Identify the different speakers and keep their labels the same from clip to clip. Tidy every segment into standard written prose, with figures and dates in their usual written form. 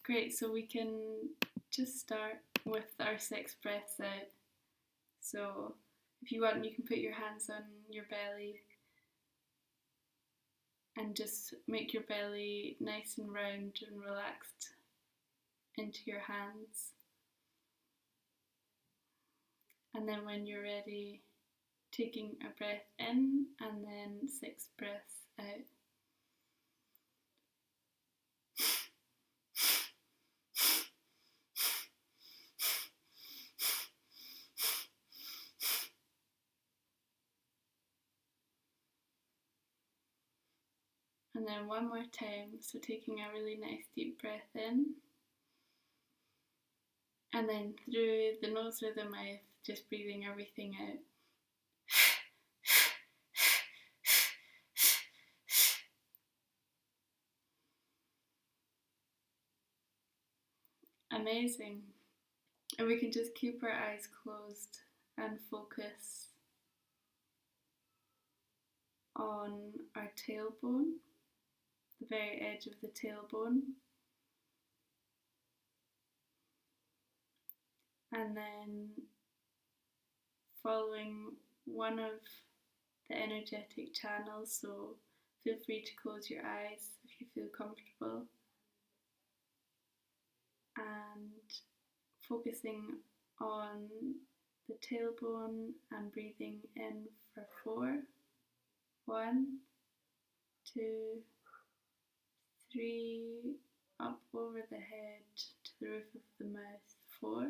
Speaker 1: Great, so we can just start with our 6 breaths out. So if you want, you can put your hands on your belly and just make your belly nice and round and relaxed into your hands. And then when you're ready, taking a breath in and then 6 breaths out. And then one more time, so taking a really nice deep breath in, and then through the nose or the mouth, just breathing everything out. Amazing. And we can just keep our eyes closed and focus on our tailbone, the very edge of the tailbone. And then following one of the energetic channels, so feel free to close your eyes if you feel comfortable. And focusing on the tailbone and breathing in for 4. 1, 2, 3, up over the head to the roof of the mouth, 4,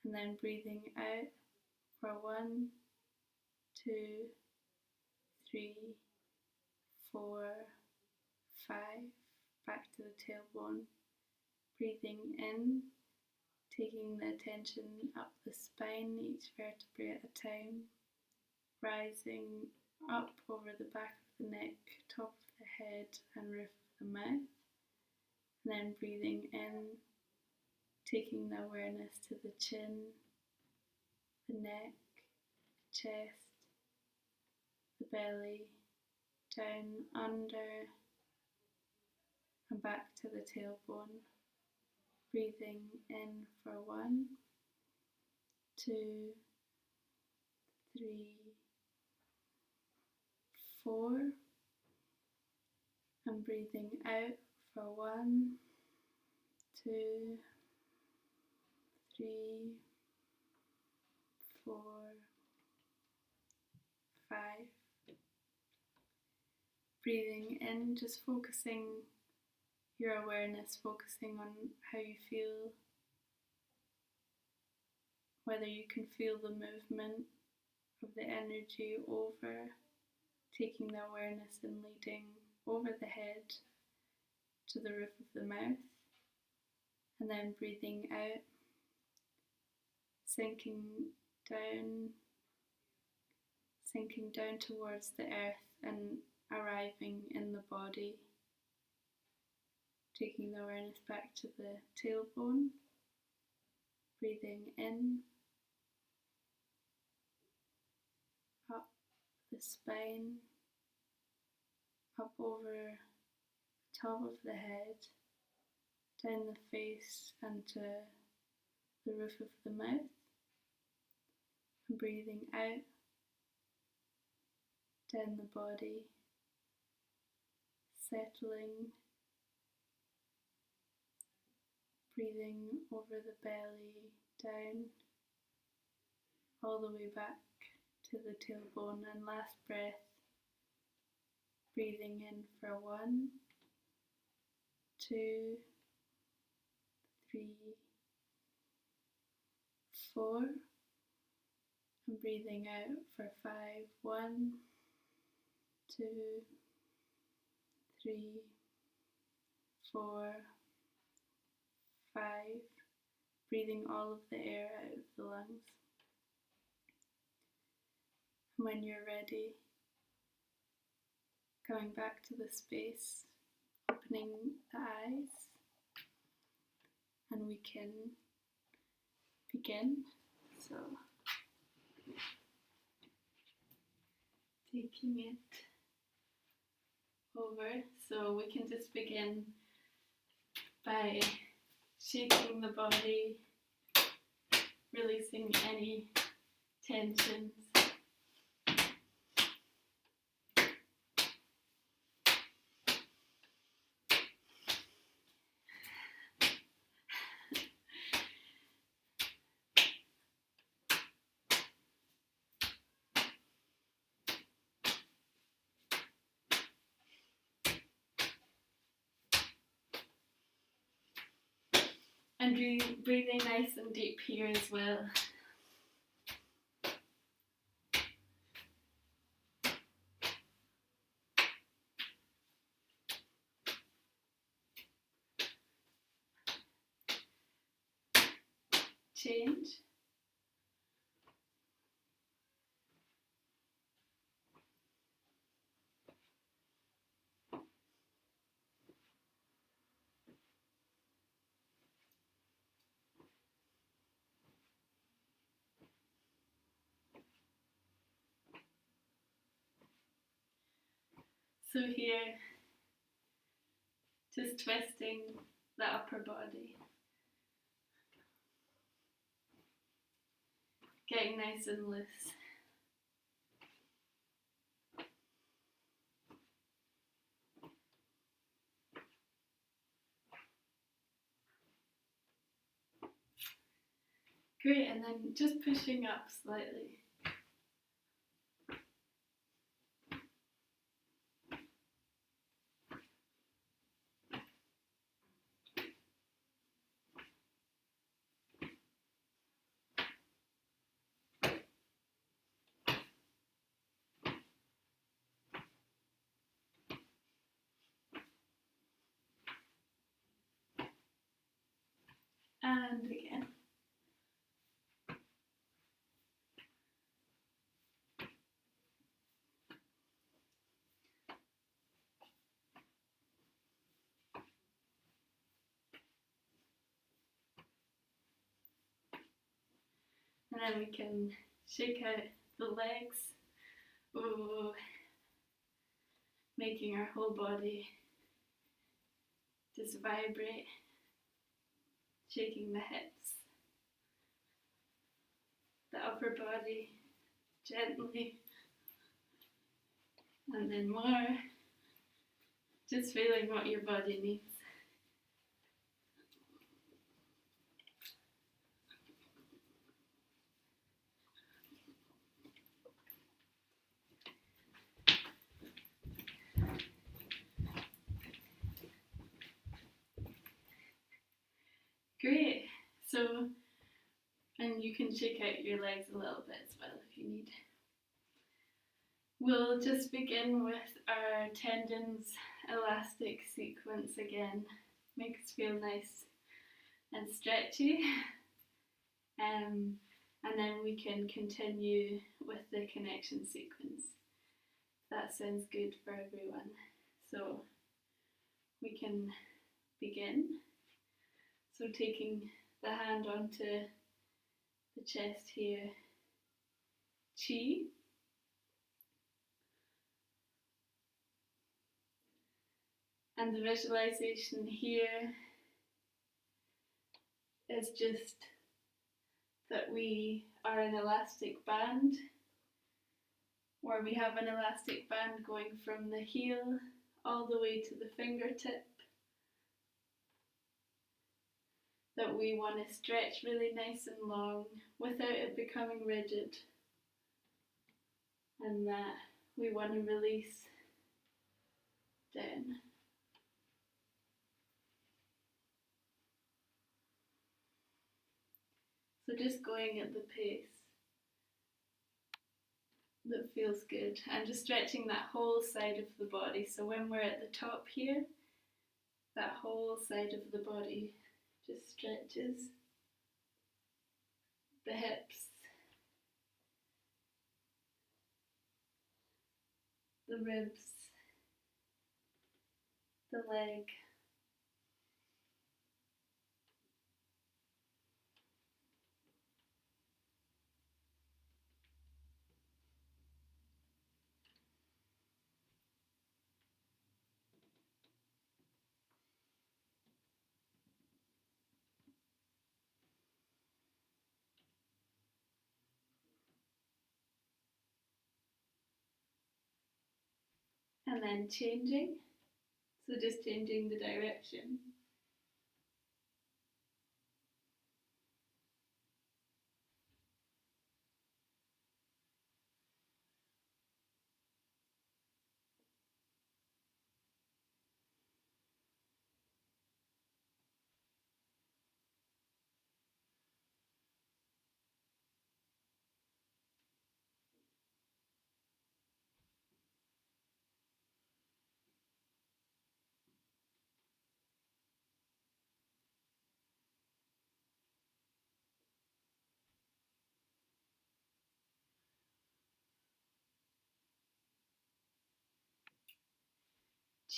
Speaker 1: and then breathing out for 1, 2, 3, 4, 5, back to the tailbone, breathing in, taking the attention up the spine, each vertebrae at a time, rising up over the back of the neck, top of the head and roof of the mouth, and then breathing in, taking the awareness to the chin, the neck, chest, the belly, down under and back to the tailbone, breathing in for 1, 2, 3, 4, and breathing out for 1, 2, 3, 4, 5. Breathing in, just focusing your awareness, focusing on how you feel, whether you can feel the movement of the energy over, taking the awareness and leading over the head to the roof of the mouth, and then breathing out, sinking down towards the earth and arriving in the body, taking the awareness back to the tailbone, breathing in, up the spine, up over the top of the head, down the face and to the roof of the mouth, and breathing out, down the body, settling, breathing over the belly, down, all the way back to the tailbone, and last breath, breathing in for 1, 2, 3, 4, and breathing out for 5, 1, 2, 3, 4, 5, breathing all of the air out of the lungs. And when you're ready, coming back to the space, opening the eyes, and we can begin. So, taking it over, so we can just begin by shaking the body, releasing any tensions. And breathing nice and deep here as well. Change. So here, just twisting the upper body. Getting nice and loose. Great, and then just pushing up slightly. And again. And then we can shake out the legs. Ooh. Making our whole body just vibrate. Shaking the hips. The upper body gently. And then more. Just feeling what your body needs. Great. So, and you can shake out your legs a little bit as well if you need. We'll just begin with our tendons elastic sequence again. Make us feel nice and stretchy. And then we can continue with the connection sequence. That sounds good for everyone. So we can begin. So taking the hand onto the chest here, chi. And the visualization here is just that we are an elastic band, or we have an elastic band going from the heel all the way to the fingertip, that we want to stretch really nice and long without it becoming rigid, and that we want to release down. So just going at the pace that feels good, and just stretching that whole side of the body. So when we're at the top here, that whole side of the body just stretches. The hips, the ribs, the leg. and then changing. So just changing the direction.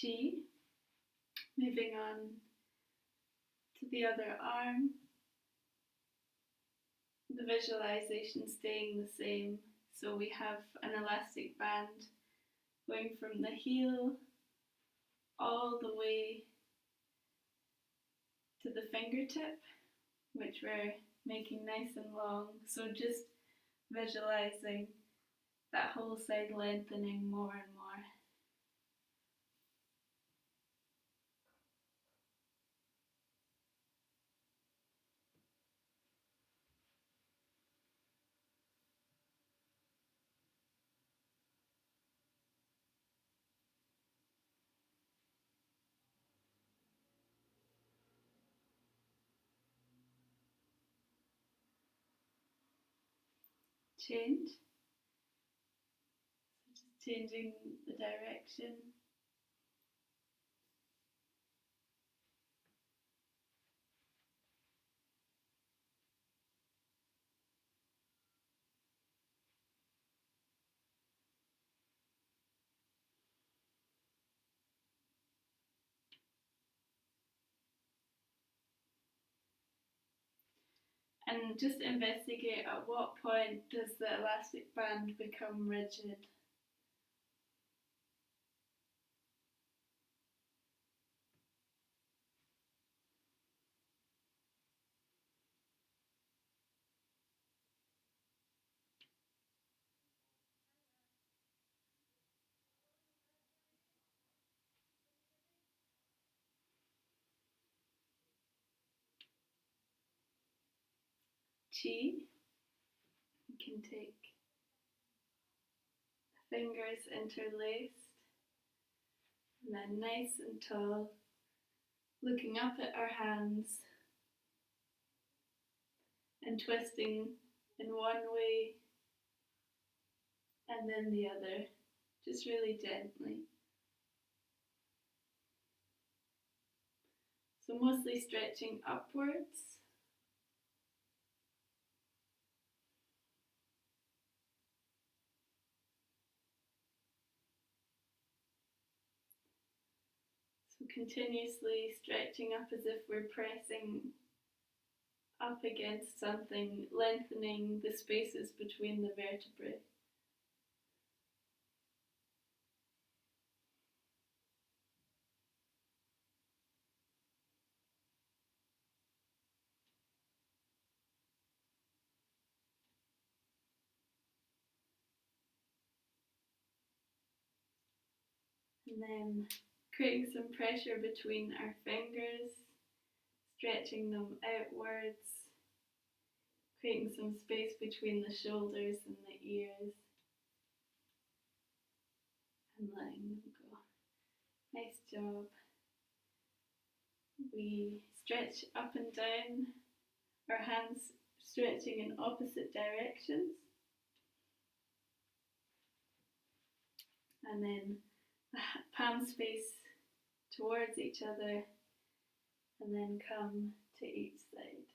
Speaker 1: Chi. Moving on to the other arm. The visualization staying the same. So we have an elastic band going from the heel all the way to the fingertip, which we're making nice and long. So just visualizing that whole side lengthening more and more. Change. So just changing the direction. And just investigate at what point does the elastic band become rigid. Chi. You can take the fingers interlaced and then nice and tall, looking up at our hands and twisting in one way and then the other, just really gently. So mostly stretching upwards. So continuously stretching up as if we're pressing up against something, lengthening the spaces between the vertebrae. And then creating some pressure between our fingers, stretching them outwards, creating some space between the shoulders and the ears, and letting them go. Nice job. We stretch up and down, our hands stretching in opposite directions. And then the palm space towards each other, and then come to each side.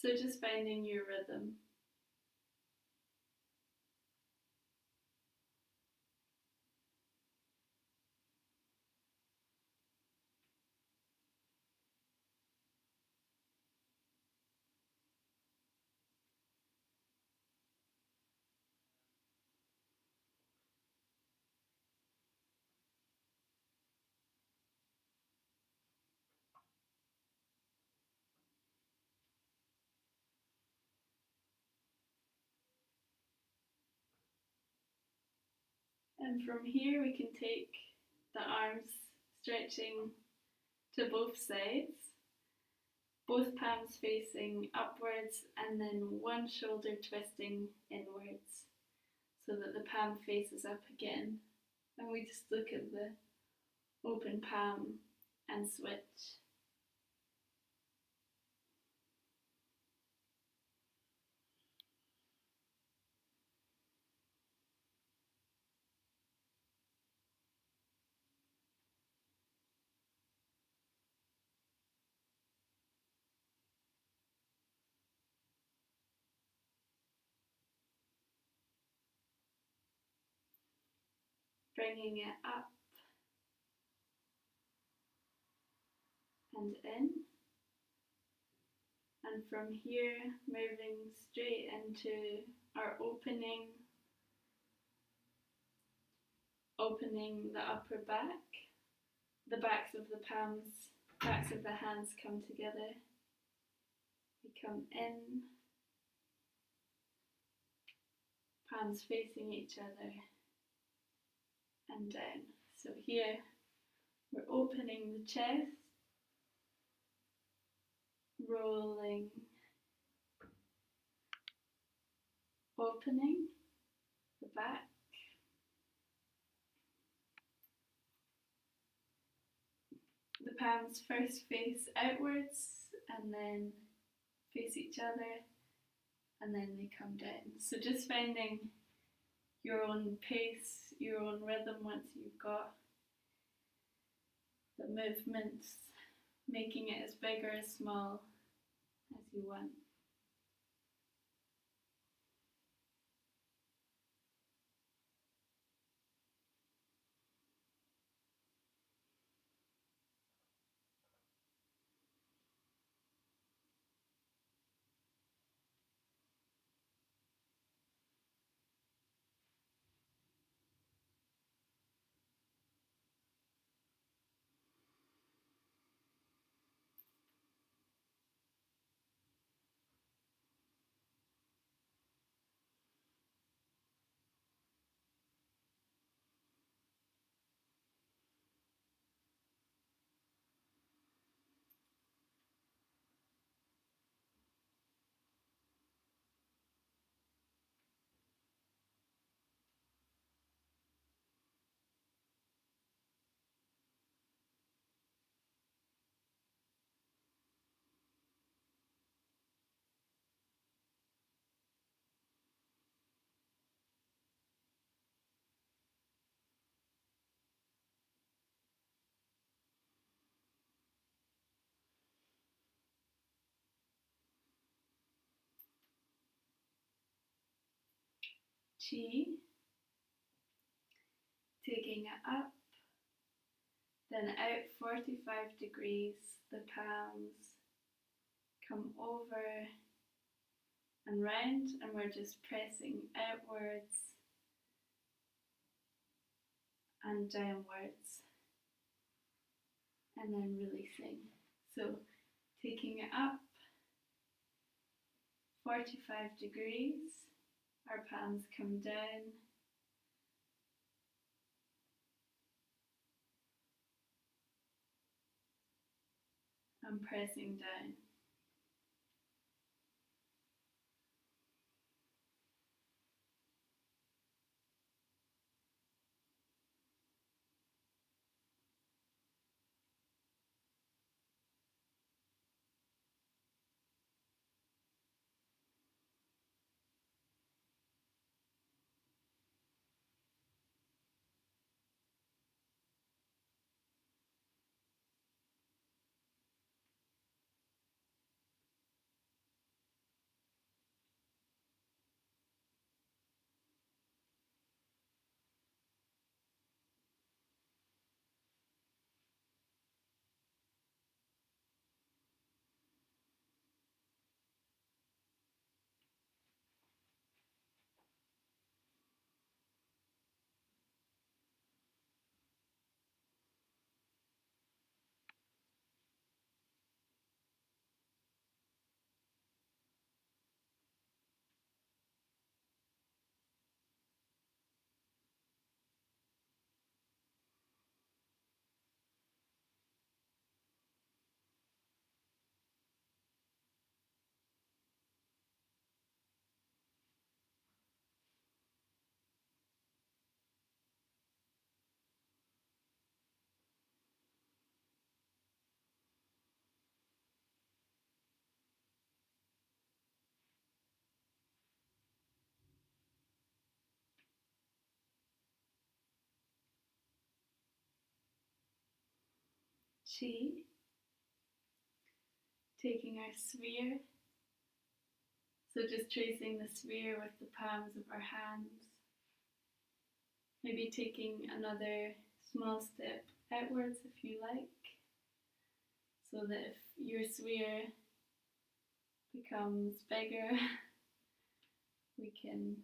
Speaker 1: So just finding your rhythm. And from here we can take the arms stretching to both sides, both palms facing upwards, and then one shoulder twisting inwards so that the palm faces up again. And we just look at the open palm and switch. Bringing it up and in. And from here, moving straight into our opening the upper back. The backs of the palms, backs of the hands come together. We come in, palms facing each other, and down. So here, we're opening the chest, rolling, opening the back, the palms first face outwards and then face each other, and then they come down. So just finding your own pace, your own rhythm once you've got the movements, making it as big or as small as you want. Chi, taking it up, then out 45 degrees, the palms come over and round, and we're just pressing outwards and downwards, and then releasing. So taking it up 45 degrees, our palms come down, and pressing down. T, taking our sphere, so just tracing the sphere with the palms of our hands, maybe taking another small step outwards if you like, so that if your sphere becomes bigger, we can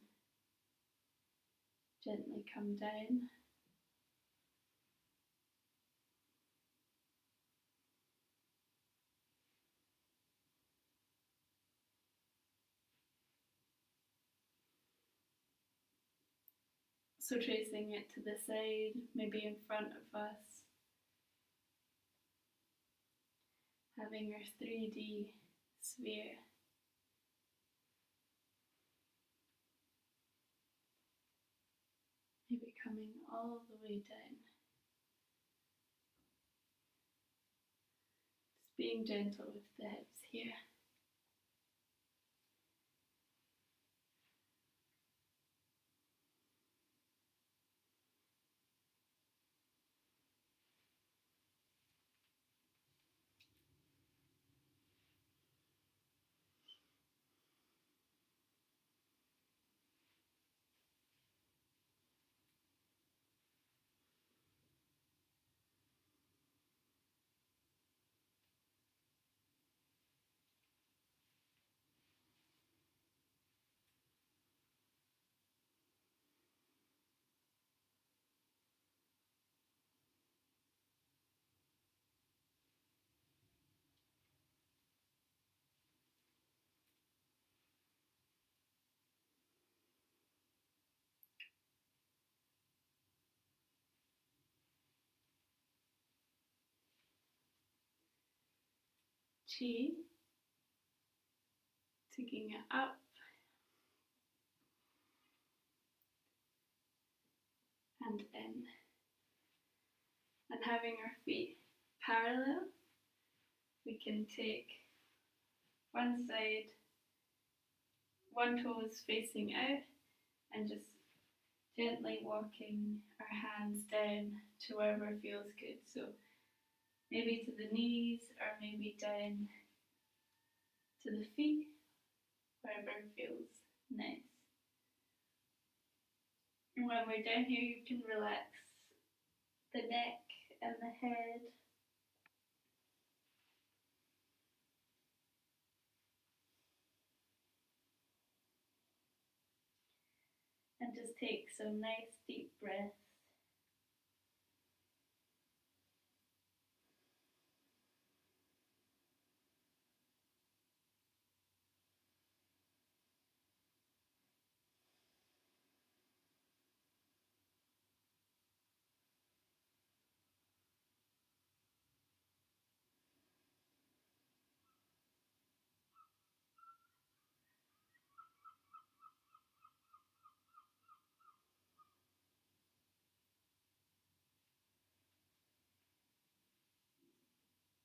Speaker 1: gently come down. So tracing it to the side, maybe in front of us, having our 3D sphere. Maybe coming all the way down. Just being gentle with the hips here. Chi, taking it up and in, and having our feet parallel. We can take one side, one toe is facing out, and just gently walking our hands down to wherever feels good. So maybe to the knees, or maybe down to the feet, wherever feels nice. And when we're down here, you can relax the neck and the head. And just take some nice deep breaths.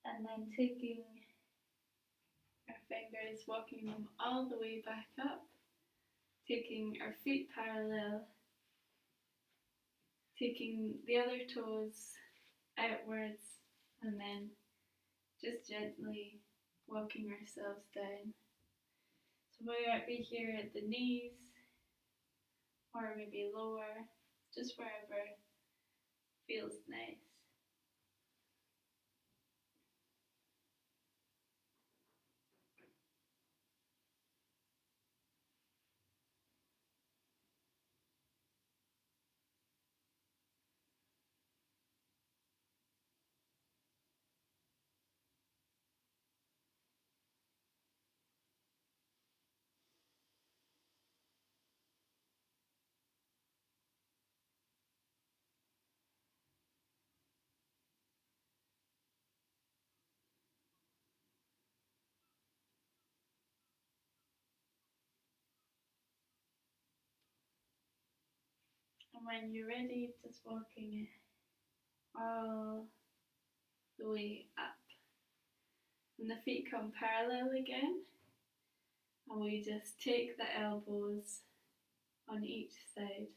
Speaker 1: And then taking our fingers, walking them all the way back up, taking our feet parallel, taking the other toes outwards, and then just gently walking ourselves down. So we might be here at the knees, or maybe lower, just wherever feels nice. And when you're ready, just walking all the way up. And the feet come parallel again. And we just take the elbows on each side.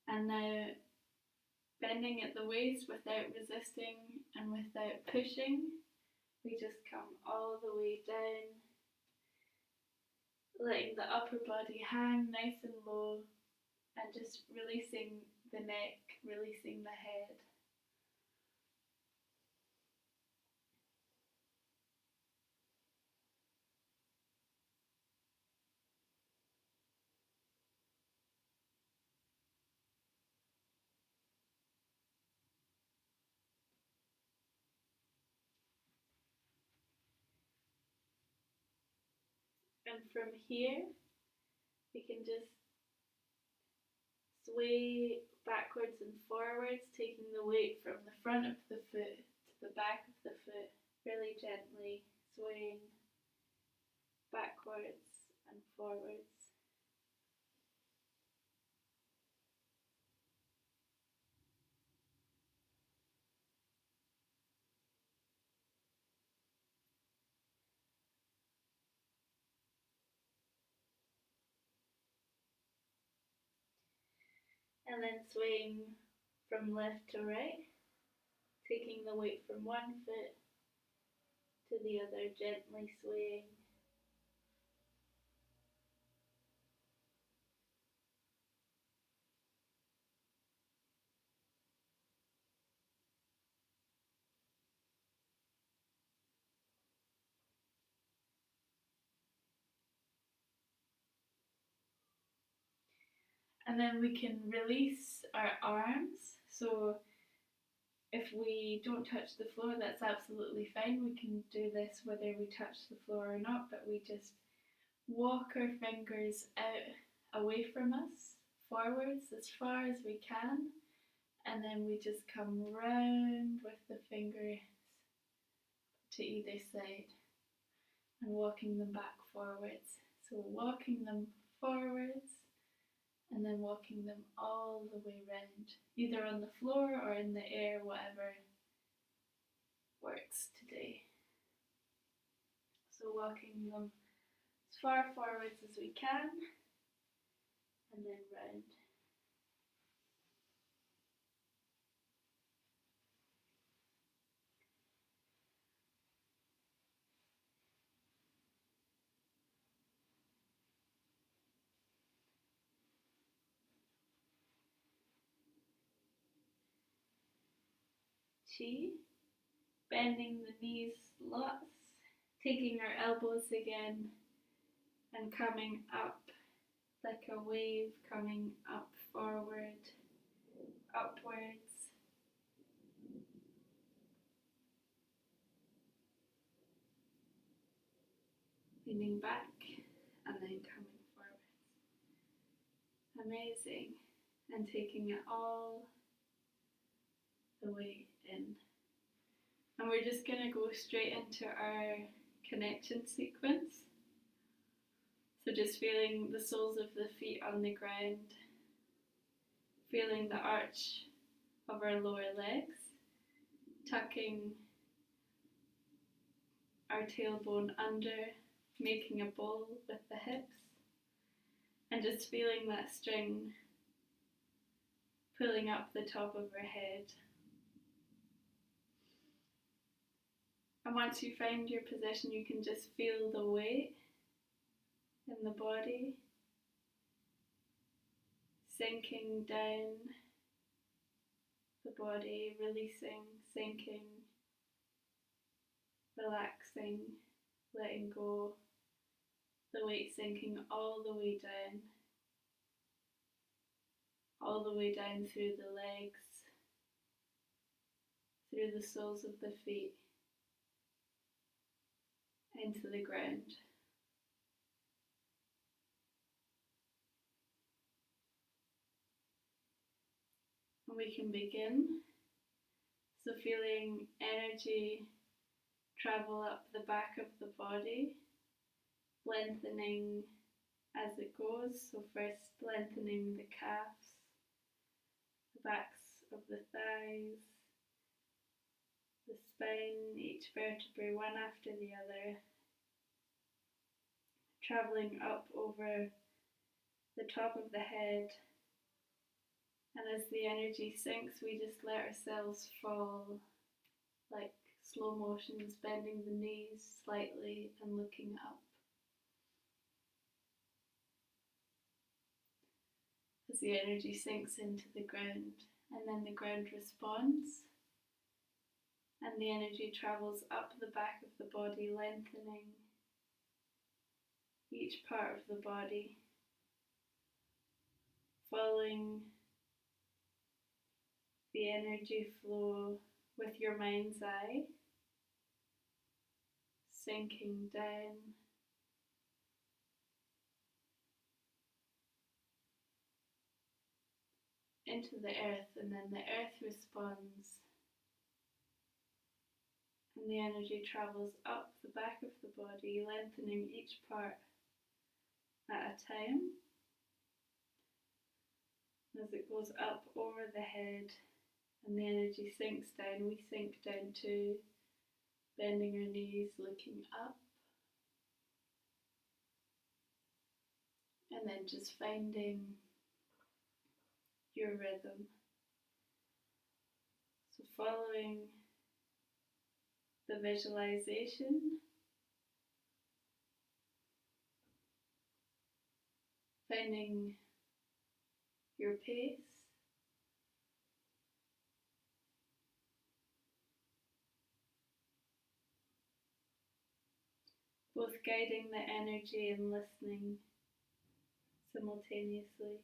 Speaker 1: And now bending at the waist without resisting and without pushing. We just come all the way down, letting the upper body hang nice and low, and just releasing the neck, releasing the head. And from here, we can just sway backwards and forwards, taking the weight from the front of the foot to the back of the foot, really gently swaying backwards and forwards. And then swaying from left to right, taking the weight from one foot to the other, gently swaying. And then we can release our arms. So if we don't touch the floor, that's absolutely fine. We can do this whether we touch the floor or not, but we just walk our fingers out away from us, forwards as far as we can, and then we just come round with the fingers to either side and walking them back forwards. So walking them forwards and then walking them all the way round, either on the floor or in the air, whatever works today. So walking them as far forwards as we can and then round. Chi, bending the knees lots, taking our elbows again and coming up like a wave, coming up, forward, upwards. Leaning back and then coming forwards. Amazing. And taking it all the way in. And we're just going to go straight into our connection sequence. So just feeling the soles of the feet on the ground, feeling the arch of our lower legs, tucking our tailbone under, making a bowl with the hips, and just feeling that string pulling up the top of our head. And once you find your position, you can just feel the weight in the body sinking down the body, releasing, sinking, relaxing, letting go, the weight sinking all the way down through the legs, through the soles of the feet, into the ground. And we can begin. So feeling energy travel up the back of the body, lengthening as it goes. So first lengthening the calves, the backs of the thighs, the spine, each vertebrae one after the other, travelling up over the top of the head, And as the energy sinks, we just let ourselves fall, like slow motions, bending the knees slightly and looking up. As the energy sinks into the ground, and then the ground responds, and the energy travels up the back of the body, lengthening each part of the body, following the energy flow with your mind's eye, sinking down into the earth, and then the earth responds, and the energy travels up the back of the body, lengthening each part at a time. As it goes up over the head and the energy sinks down, we sink down too, bending our knees, looking up, and then just finding your rhythm. So following the visualization, finding your pace, both guiding the energy and listening simultaneously.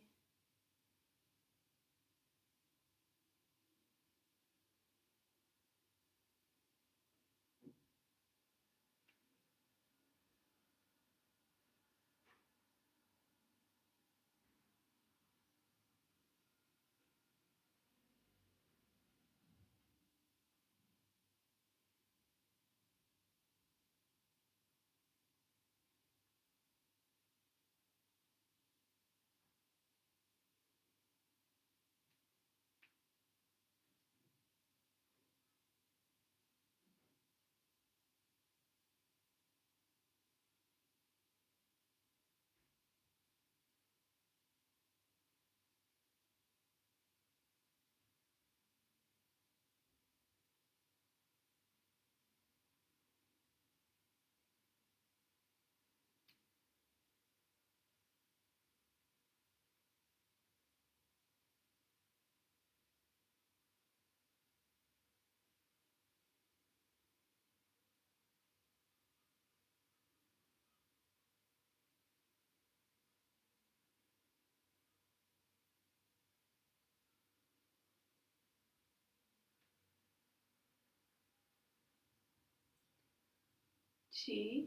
Speaker 1: Chi,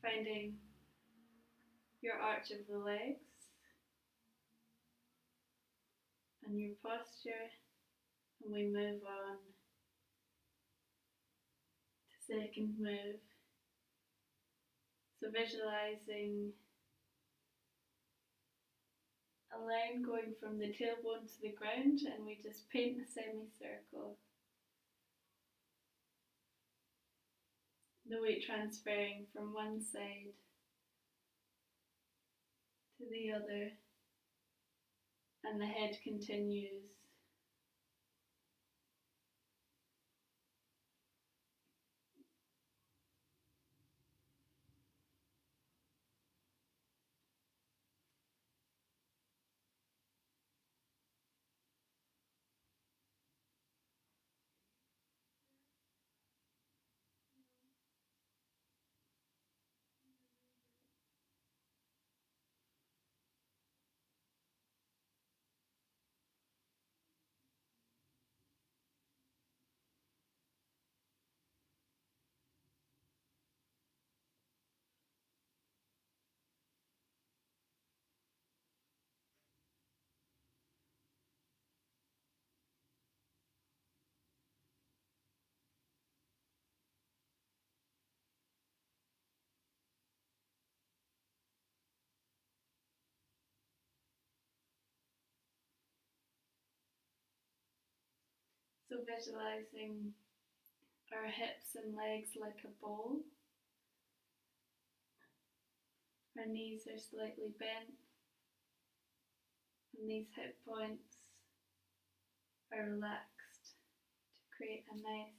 Speaker 1: finding your arch of the legs and your posture, and we move on to second move. So visualizing a line going from the tailbone to the ground, and we just paint a semicircle. The weight transferring from one side to the other, and the head continues. So visualizing our hips and legs like a bowl. Our knees are slightly bent. And these hip points are relaxed to create a nice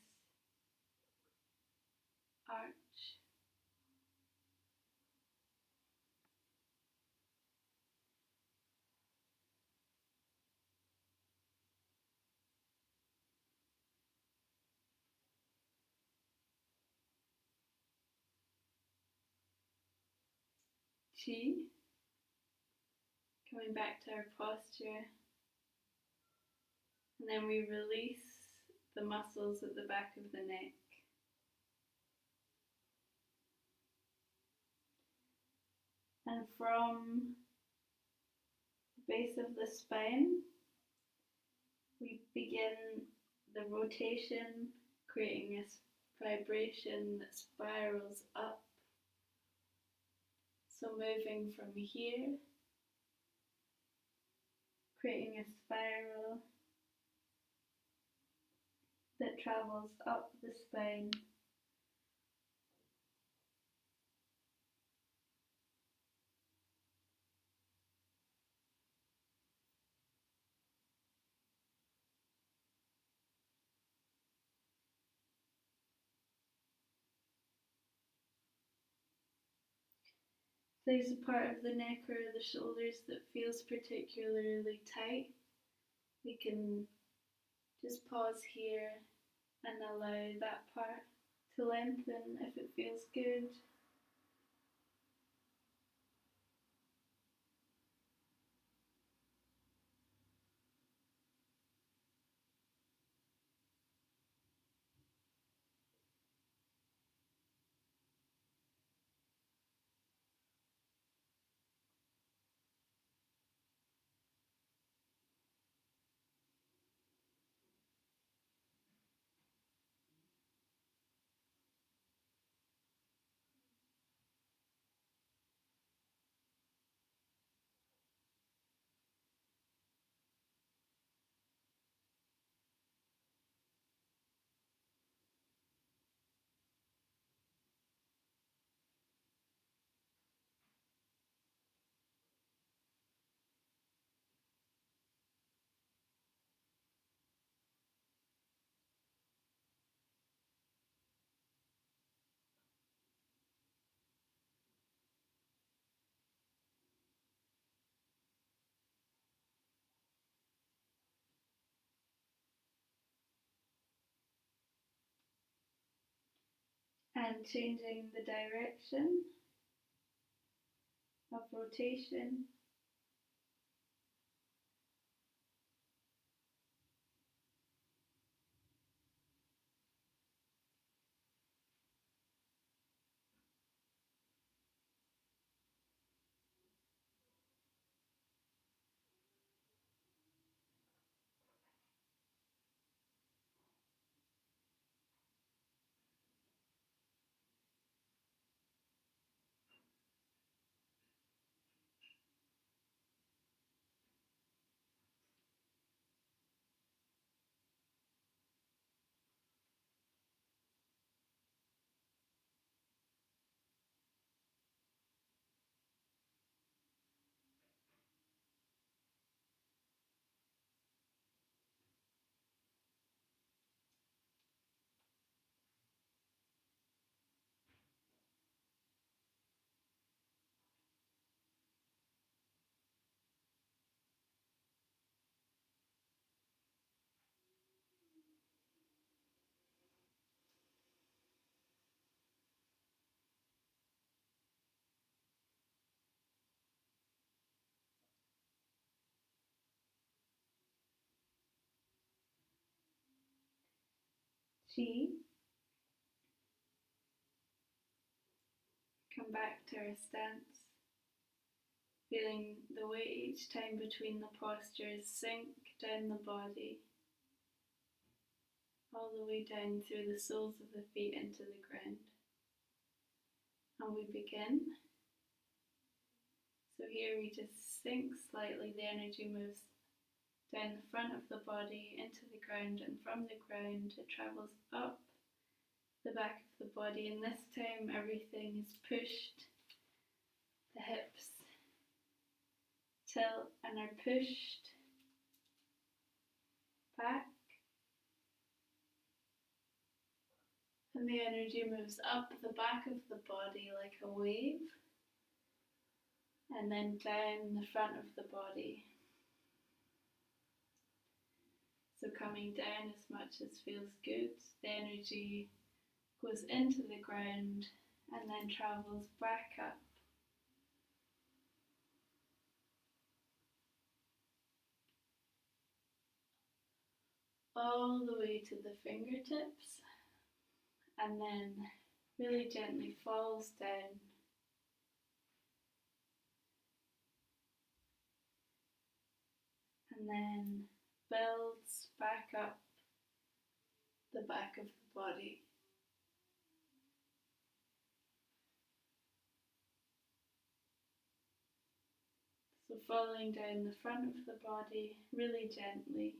Speaker 1: arch. Chi, coming back to our posture, and then we release the muscles at the back of the neck. And from the base of the spine, we begin the rotation, creating this vibration that spirals up. So moving from here, creating a spiral that travels up the spine. If there's a part of the neck or the shoulders that feels particularly tight, we can just pause here and allow that part to lengthen if it feels good. And changing the direction of rotation. Chi, come back to our stance, feeling the weight each time between the postures sink down the body, all the way down through the soles of the feet into the ground. And we begin. So here we just sink slightly, the energy moves down the front of the body into the ground, and from the ground it travels up the back of the body, and this time everything is pushed, the hips tilt and are pushed back, and the energy moves up the back of the body like a wave, and then down the front of the body. So coming down as much as feels good, the energy goes into the ground and then travels back up. All the way to the fingertips, and then really gently falls down. And then builds back up the back of the body. So falling down the front of the body really gently.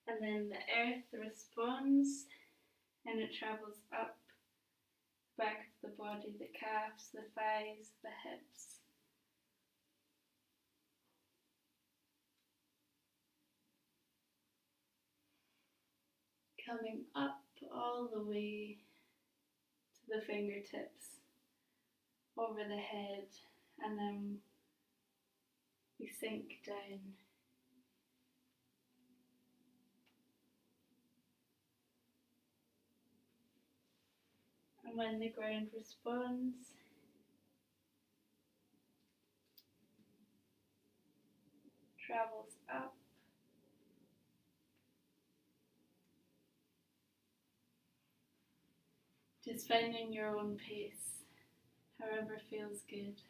Speaker 1: And then the earth responds and it travels up the back of the body, the calves, the thighs, the hips. Coming up all the way to the fingertips, over the head, and then we sink down. And when the ground responds, travels up, just finding your own pace, however feels good.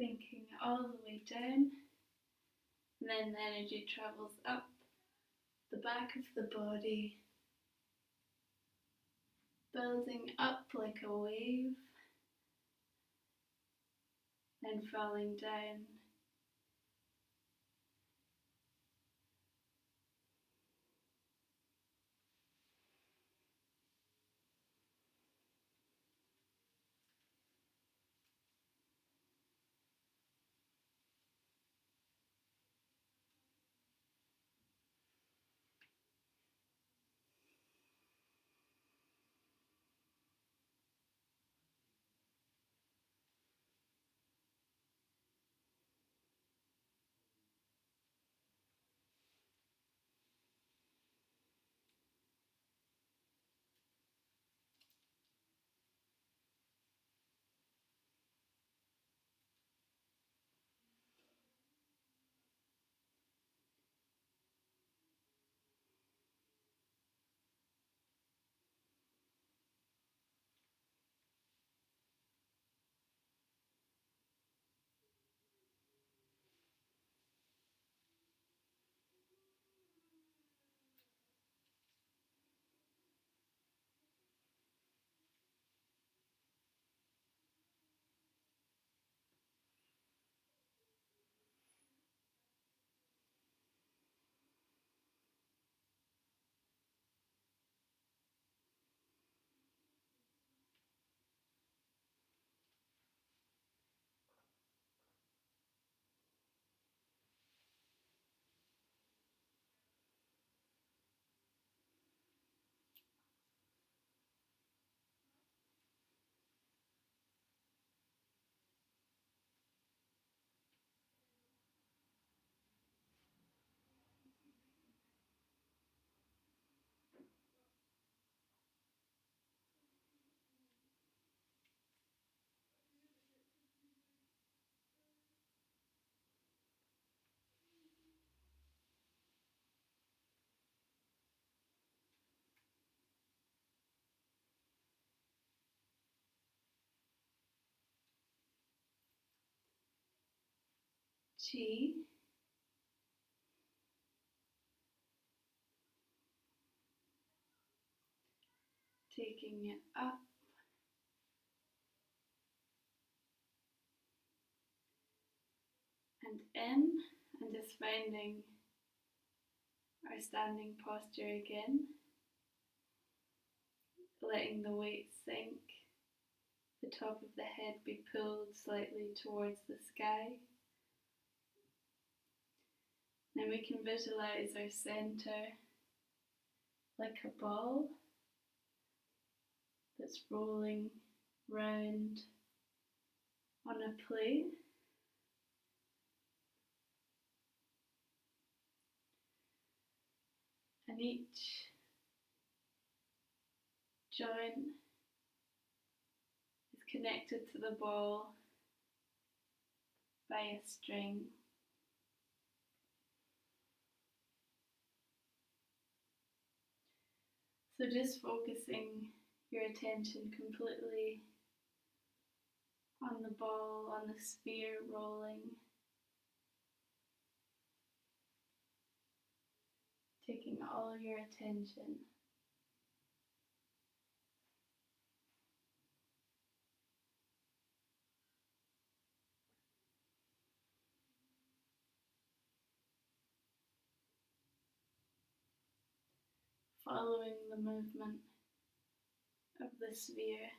Speaker 1: Sinking all the way down, and then the energy travels up the back of the body, building up like a wave, then falling down. Chi, taking it up and in, and just finding our standing posture again, letting the weight sink, the top of the head be pulled slightly towards the sky. Then we can visualize our center like a ball that's rolling round on a plate. And each joint is connected to the ball by a string. So just focusing your attention completely on the ball, on the sphere rolling, taking all your attention. Following the movement of the sphere.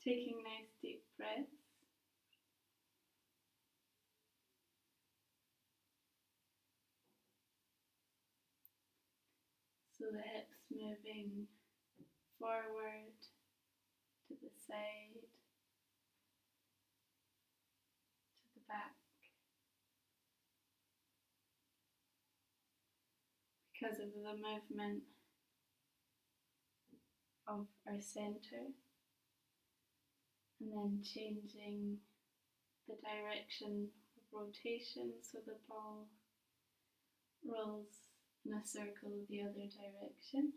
Speaker 1: Taking nice deep breaths. So the hips moving forward, to the side, to the back. Because of the movement of our center, and then changing the direction of rotation so the ball rolls in a circle the other direction.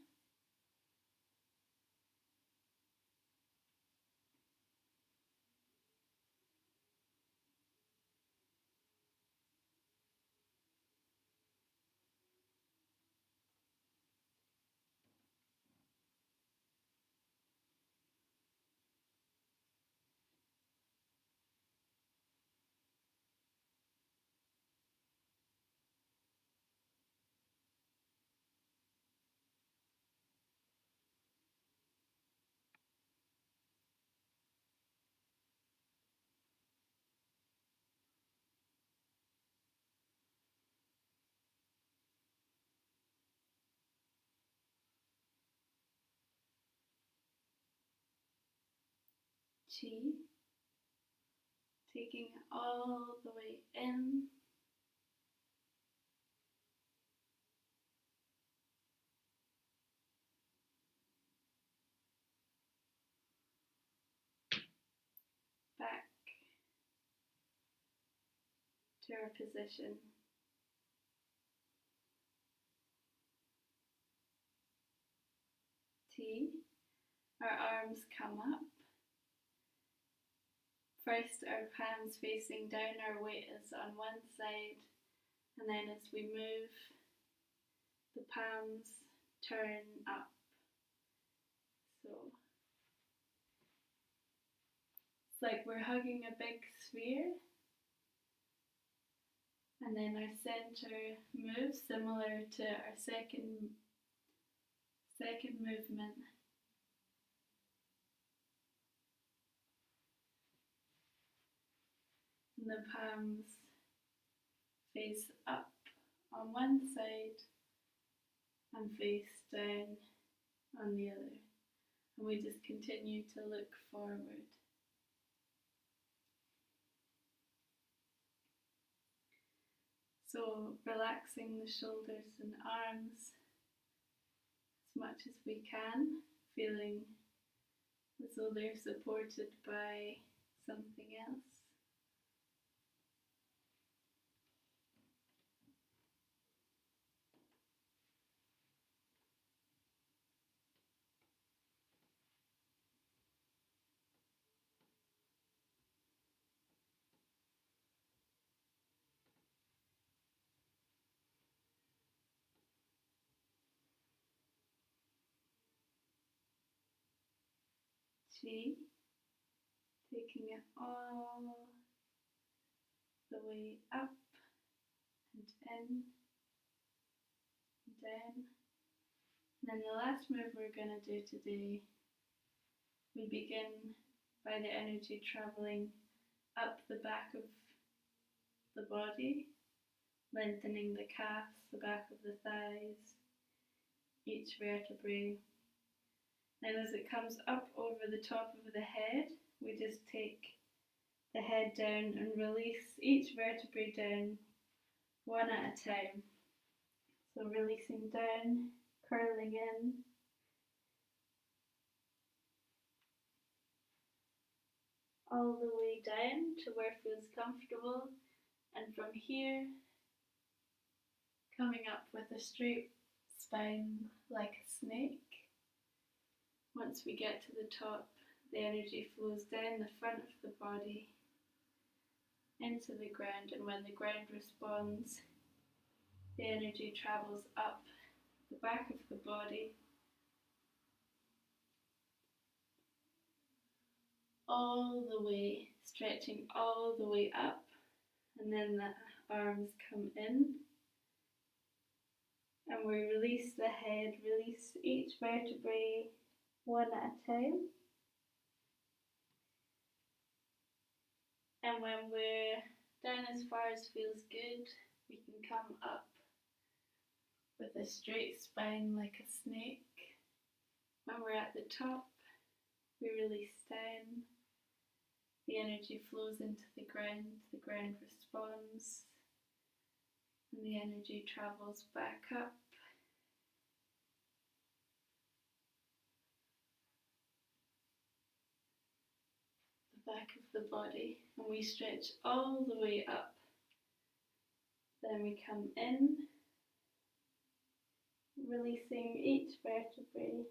Speaker 1: Chi, taking it all the way in, back to our position. T, our arms come up. First, our palms facing down, our weight is on one side, and then as we move, the palms turn up. So it's like we're hugging a big sphere, and then our center moves similar to our second movement. And the palms face up on one side, and face down on the other. And we just continue to look forward. So relaxing the shoulders and arms as much as we can, feeling as though they're supported by something else. Chi, taking it all the way up and in and down. And then the last move we're going to do today, we begin by the energy traveling up the back of the body, lengthening the calves, the back of the thighs, each vertebrae. And as it comes up over the top of the head, we just take the head down and release each vertebrae down one at a time. So releasing down, curling in, all the way down to where it feels comfortable, and from here coming up with a straight spine like a snake. Once we get to the top, the energy flows down the front of the body into the ground, and when the ground responds, the energy travels up the back of the body, all the way, stretching all the way up, and then the arms come in, and we release the head, release each vertebrae one at a time. And when we're down as far as feels good, we can come up with a straight spine like a snake. When we're at the top, we release down. The energy flows into the ground responds, and the energy travels back up. The back of the body, and we stretch all the way up. Then we come in, releasing each vertebrae.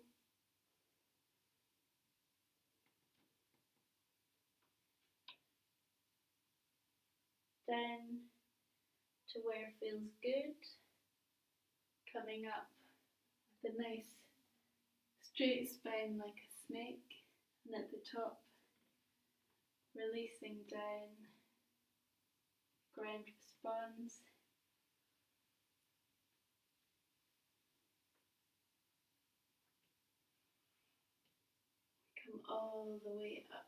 Speaker 1: Down to where it feels good, coming up with a nice straight spine like a snake, and at the top, releasing down, ground responds. Come all the way up.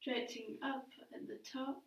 Speaker 1: Stretching up at the top.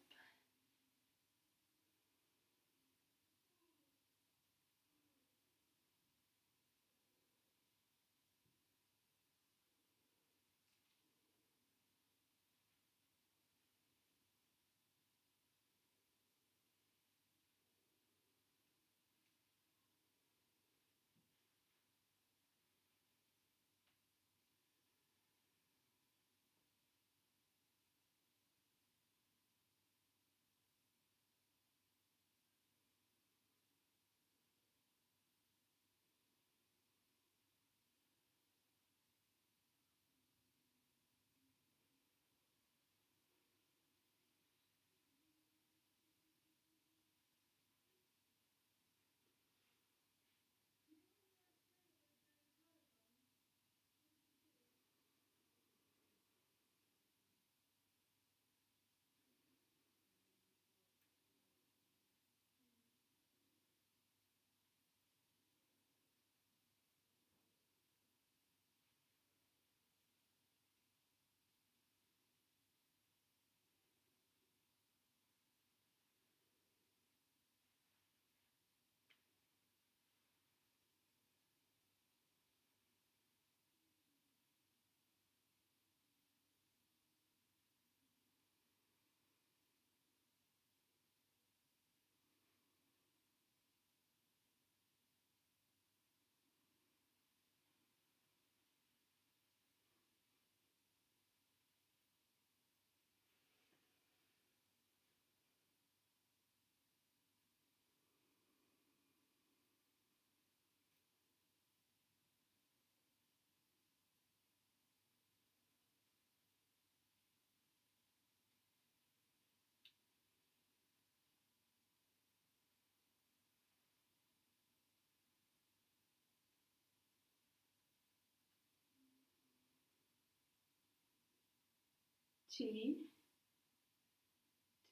Speaker 1: Chi,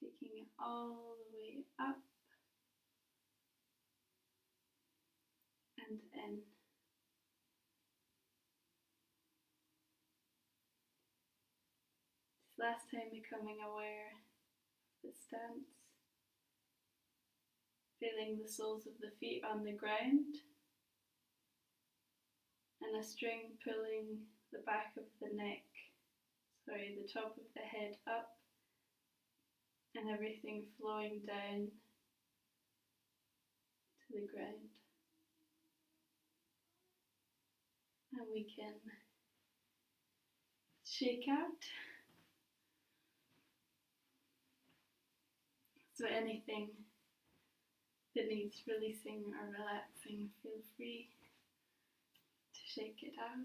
Speaker 1: taking it all the way up and in. This last time becoming aware of the stance, feeling the soles of the feet on the ground, and a string pulling the back of the neck, the top of the head up, and everything flowing down to the ground. And we can shake out. So anything that needs releasing or relaxing, feel free to shake it out.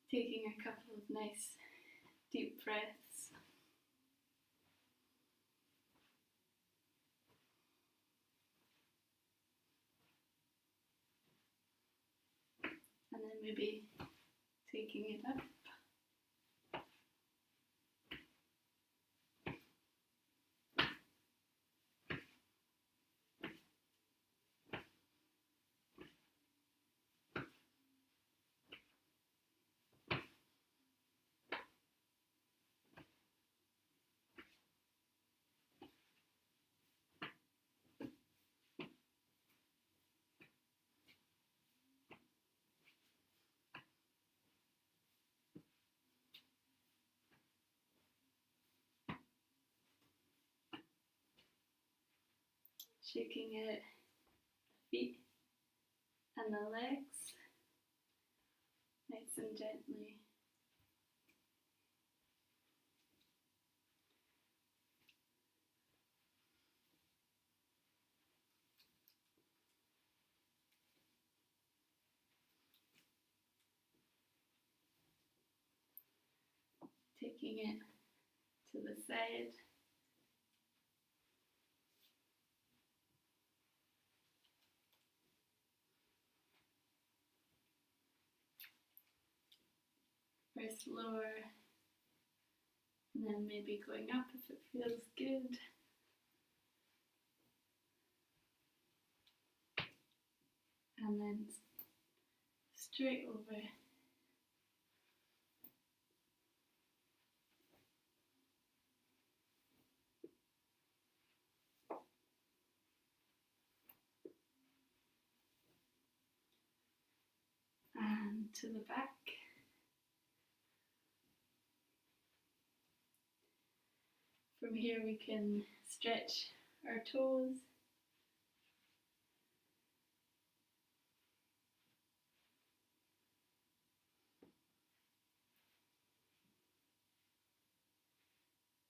Speaker 1: Taking a couple of nice deep breaths. And then maybe taking it up. Shaking out the feet and the legs, nice and gently. Taking it to the side. First lower, and then maybe going up if it feels good. And then straight over. And to the back. From here we can stretch our toes.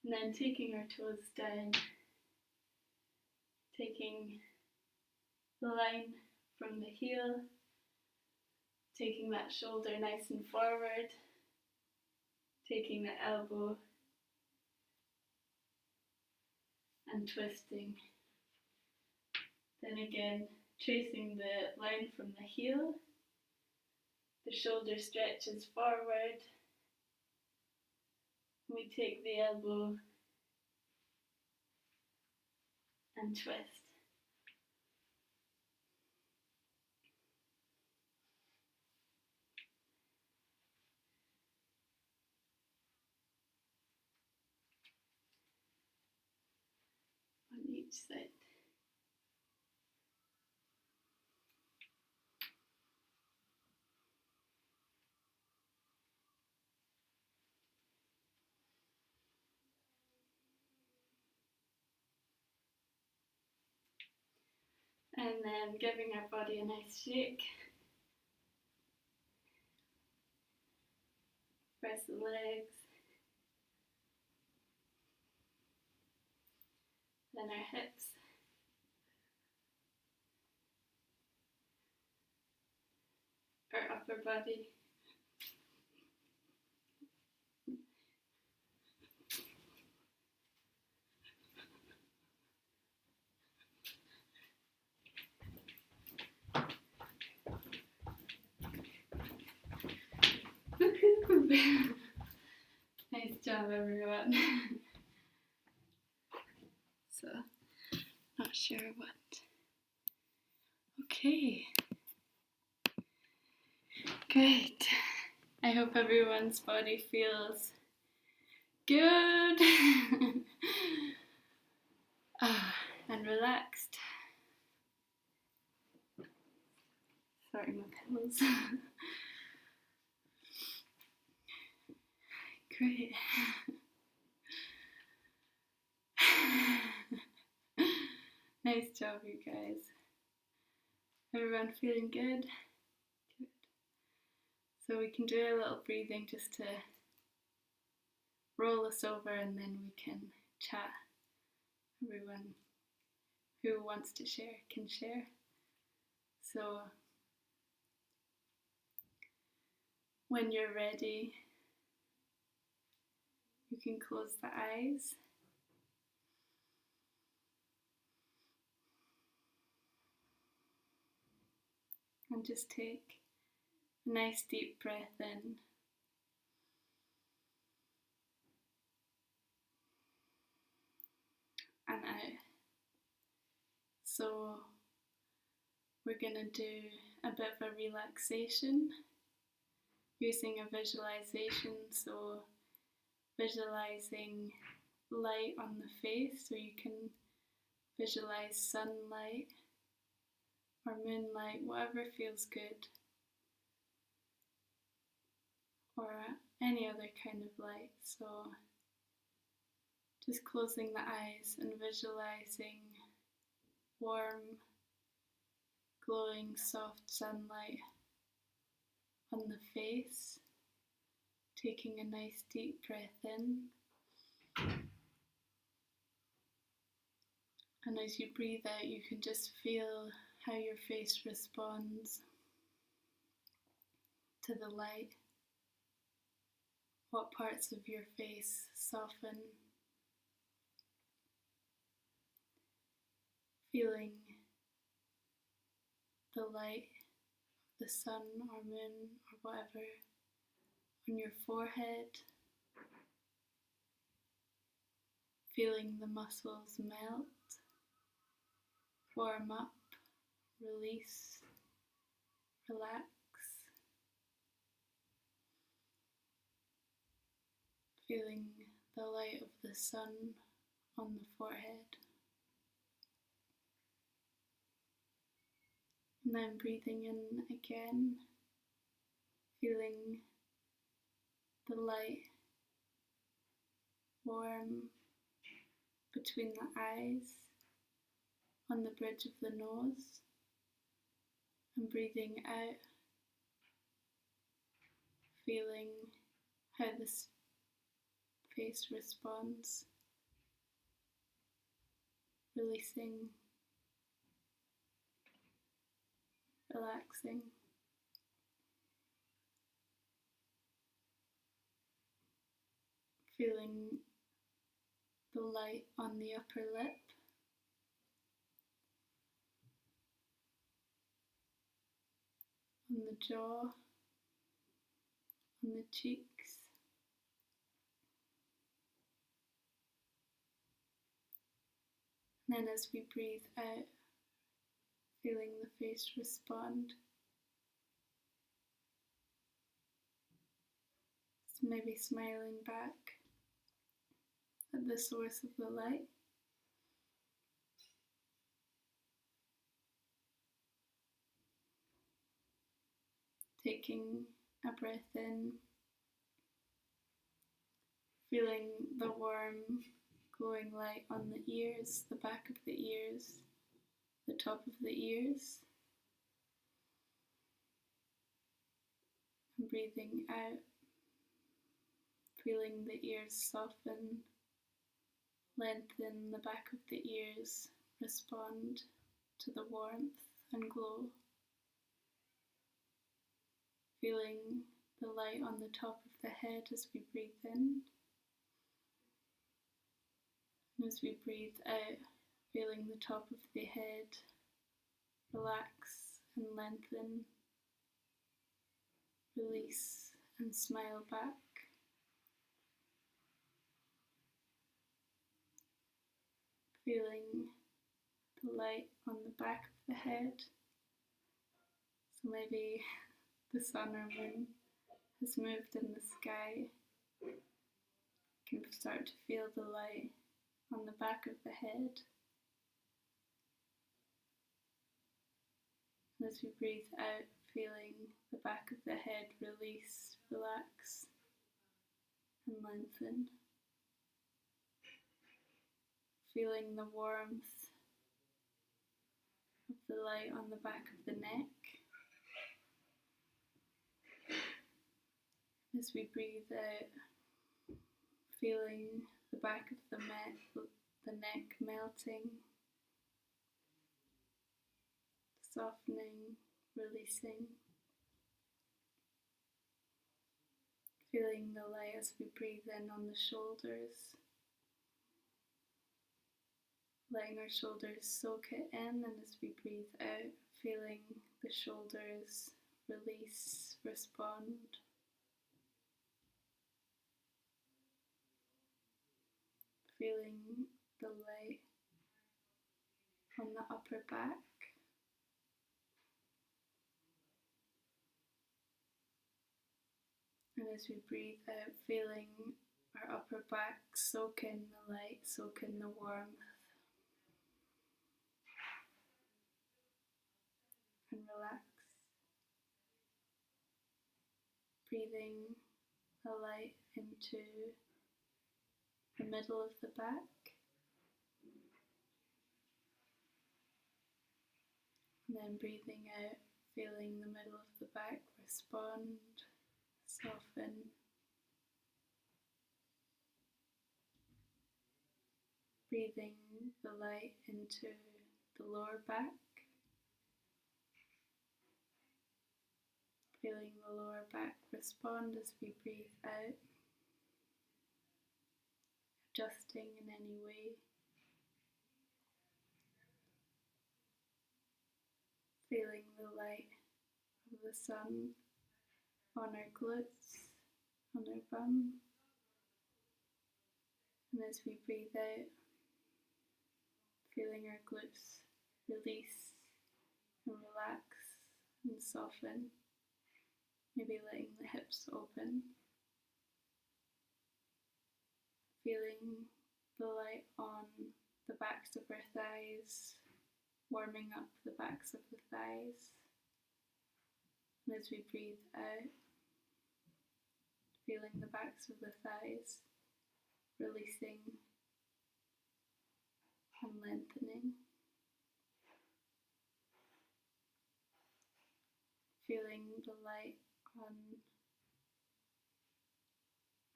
Speaker 1: And then taking our toes down, taking the line from the heel, taking that shoulder nice and forward, taking the elbow and twisting. Then again, tracing the line from the heel, the shoulder stretches forward, we take the elbow and twist. On each side. And then giving our body a nice shake. Press the legs. Then our hips. Our upper body. Nice job, everyone. So, not sure what. Okay. Great. I hope everyone's body feels good and relaxed. Sorry, my pillows. Great. Nice job, you guys. Everyone feeling good? Good. So we can do a little breathing just to roll us over, and then we can chat. Everyone who wants to share can share. So when you're ready, you can close the eyes. And just take a nice deep breath in. And out. So we're going to do a bit of a relaxation using a visualization. So visualizing light on the face, so you can visualize sunlight or moonlight, whatever feels good, or any other kind of light. So just closing the eyes and visualizing warm, glowing, soft sunlight on the face, taking a nice deep breath in. And as you breathe out, you can just feel how your face responds to the light. What parts of your face soften, feeling the light of the sun or moon or whatever on your forehead, feeling the muscles melt, warm up, release, relax, feeling the light of the sun on the forehead. And then breathing in again, feeling the light warm between the eyes, on the bridge of the nose, and breathing out, feeling how this face responds, releasing, relaxing. Feeling the light on the upper lip, on the jaw, on the cheeks. And then as we breathe out, feeling the face respond. So maybe smiling back at the source of the light. Taking a breath in, feeling the warm, glowing light on the ears, the back of the ears, the top of the ears. And breathing out, feeling the ears soften, lengthen, the back of the ears respond to the warmth and glow. Feeling the light on the top of the head as we breathe in. And as we breathe out, feeling the top of the head relax and lengthen, release and smile back. Feeling the light on the back of the head. So maybe the sun or moon has moved in the sky. You can start to feel the light on the back of the head. And as we breathe out, feeling the back of the head release, relax, and lengthen. Feeling the warmth of the light on the back of the neck. As we breathe out, feeling the back of the neck melting, softening, releasing. Feeling the light as we breathe in on the shoulders. Letting our shoulders soak it in, and as we breathe out, feeling the shoulders release, respond. Feeling the light on the upper back. And as we breathe out, feeling our upper back soak in the light, soak in the warmth. And relax. Breathing the light into the middle of the back. And then breathing out, feeling the middle of the back respond, soften. Breathing the light into the lower back. Feeling the lower back respond as we breathe out. Adjusting in any way. Feeling the light of the sun on our glutes, on our bum. And as we breathe out, feeling our glutes release and relax and soften. Maybe letting the hips open. Feeling the light on the backs of our thighs, warming up the backs of the thighs. And as we breathe out, feeling the backs of the thighs releasing and lengthening. Feeling the light on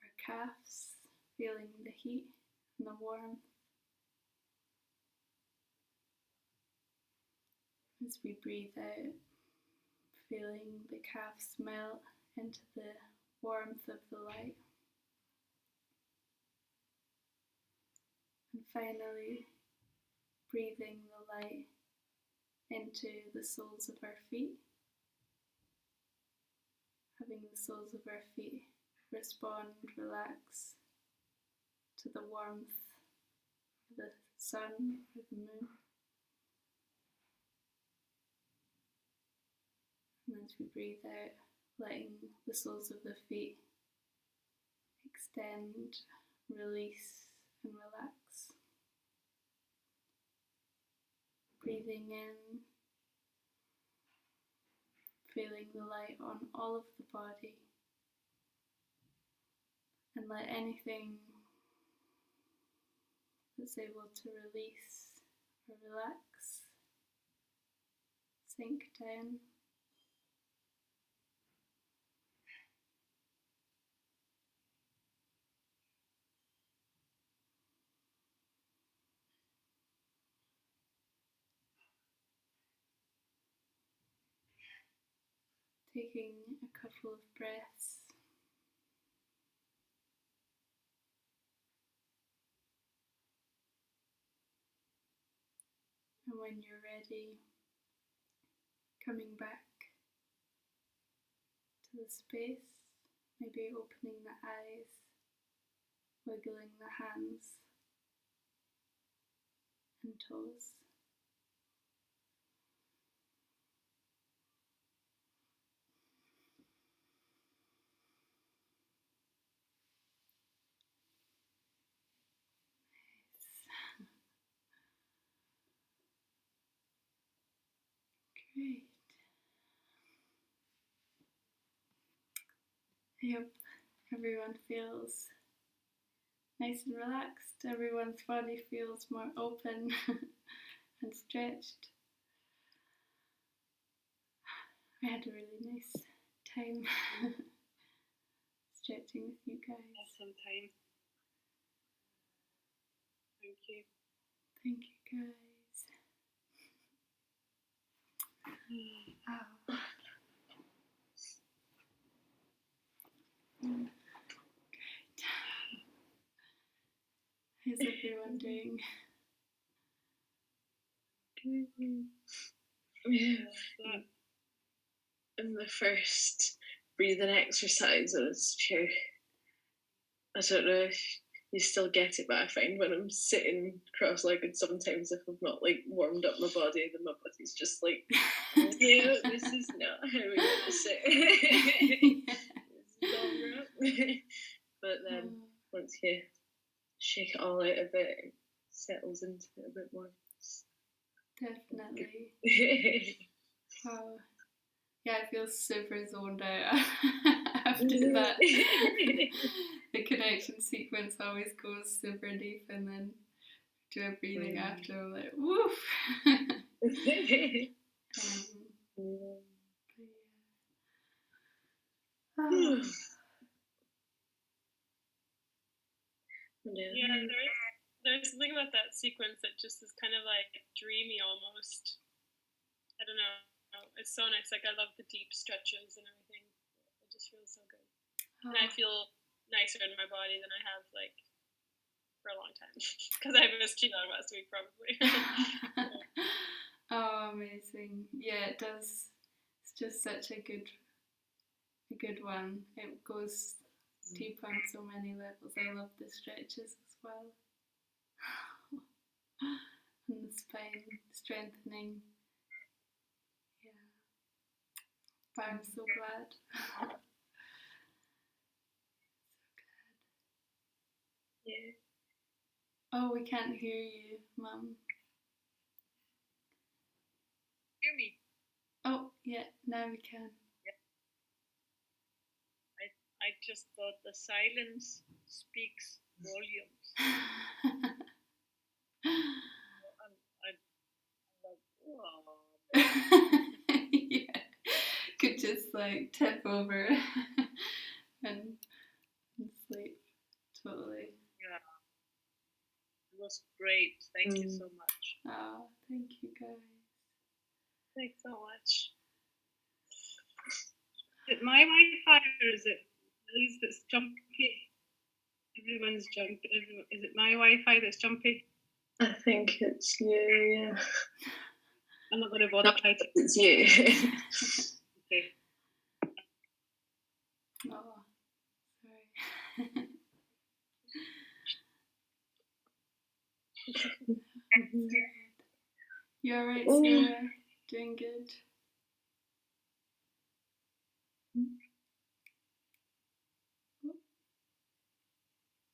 Speaker 1: our calves, feeling the heat and the warmth. As we breathe out, feeling the calves melt into the warmth of the light. And finally, breathing the light into the soles of our feet. Having the soles of our feet respond, relax to the warmth of the sun or the moon. And as we breathe out, letting the soles of the feet extend, release and relax. Breathing in, feeling the light on all of the body, and let anything that's able to release or relax sink down. Taking a couple of breaths. And when you're ready, coming back to the space maybe opening the eyes, wiggling the hands and toes. Great. I hope everyone feels nice and relaxed. Everyone's body feels more open and stretched. I had a really nice time stretching with you guys.
Speaker 2: Awesome time. Thank you.
Speaker 1: Thank you guys. Oh. Great. How's everyone doing?
Speaker 2: Yeah. In the first breathing exercise, I don't know if you still get it, but I find when I'm sitting cross-legged, sometimes if I've not like warmed up my body, then my body's just like, yeah, this is not how we're gonna sit. This is all wrong. But then once you shake it all out a bit, it settles into it a bit more.
Speaker 1: Definitely. Wow. Yeah, I feel super zoned out after that. The connection sequence always goes super deep, and then do a breathing after. I'm like, woof.
Speaker 2: Yeah, there's something about that sequence that just is kind of like dreamy almost. I don't know. It's so nice. Like, I love the deep stretches and everything. It just feels so good. And I feel nicer in my body than I have, like, for a long time. Because I missed Qigong last week, probably.
Speaker 1: Oh, amazing. Yeah, it does. It's just such a good one. It goes deep on so many levels. I love the stretches as well. And the spine strengthening. Yeah. But I'm so glad.
Speaker 2: Yeah.
Speaker 1: Oh, we can't hear you, Mum.
Speaker 2: Hear me?
Speaker 1: Oh, yeah, now we can.
Speaker 2: Yeah. I just thought the silence speaks volumes.
Speaker 1: Yeah, could just like tip over and sleep. Totally.
Speaker 2: Yeah. It was great. Thank you so much.
Speaker 1: Oh, thank you guys.
Speaker 2: Thanks so much. Is it my Wi-Fi or is it Lily's that's jumpy? Everyone's jumpy. Is it my Wi-Fi that's jumpy? I think it's you, yeah. I'm not going to bother trying to. It's you. Okay.
Speaker 1: Oh, sorry. You alright, Sarah? Doing good?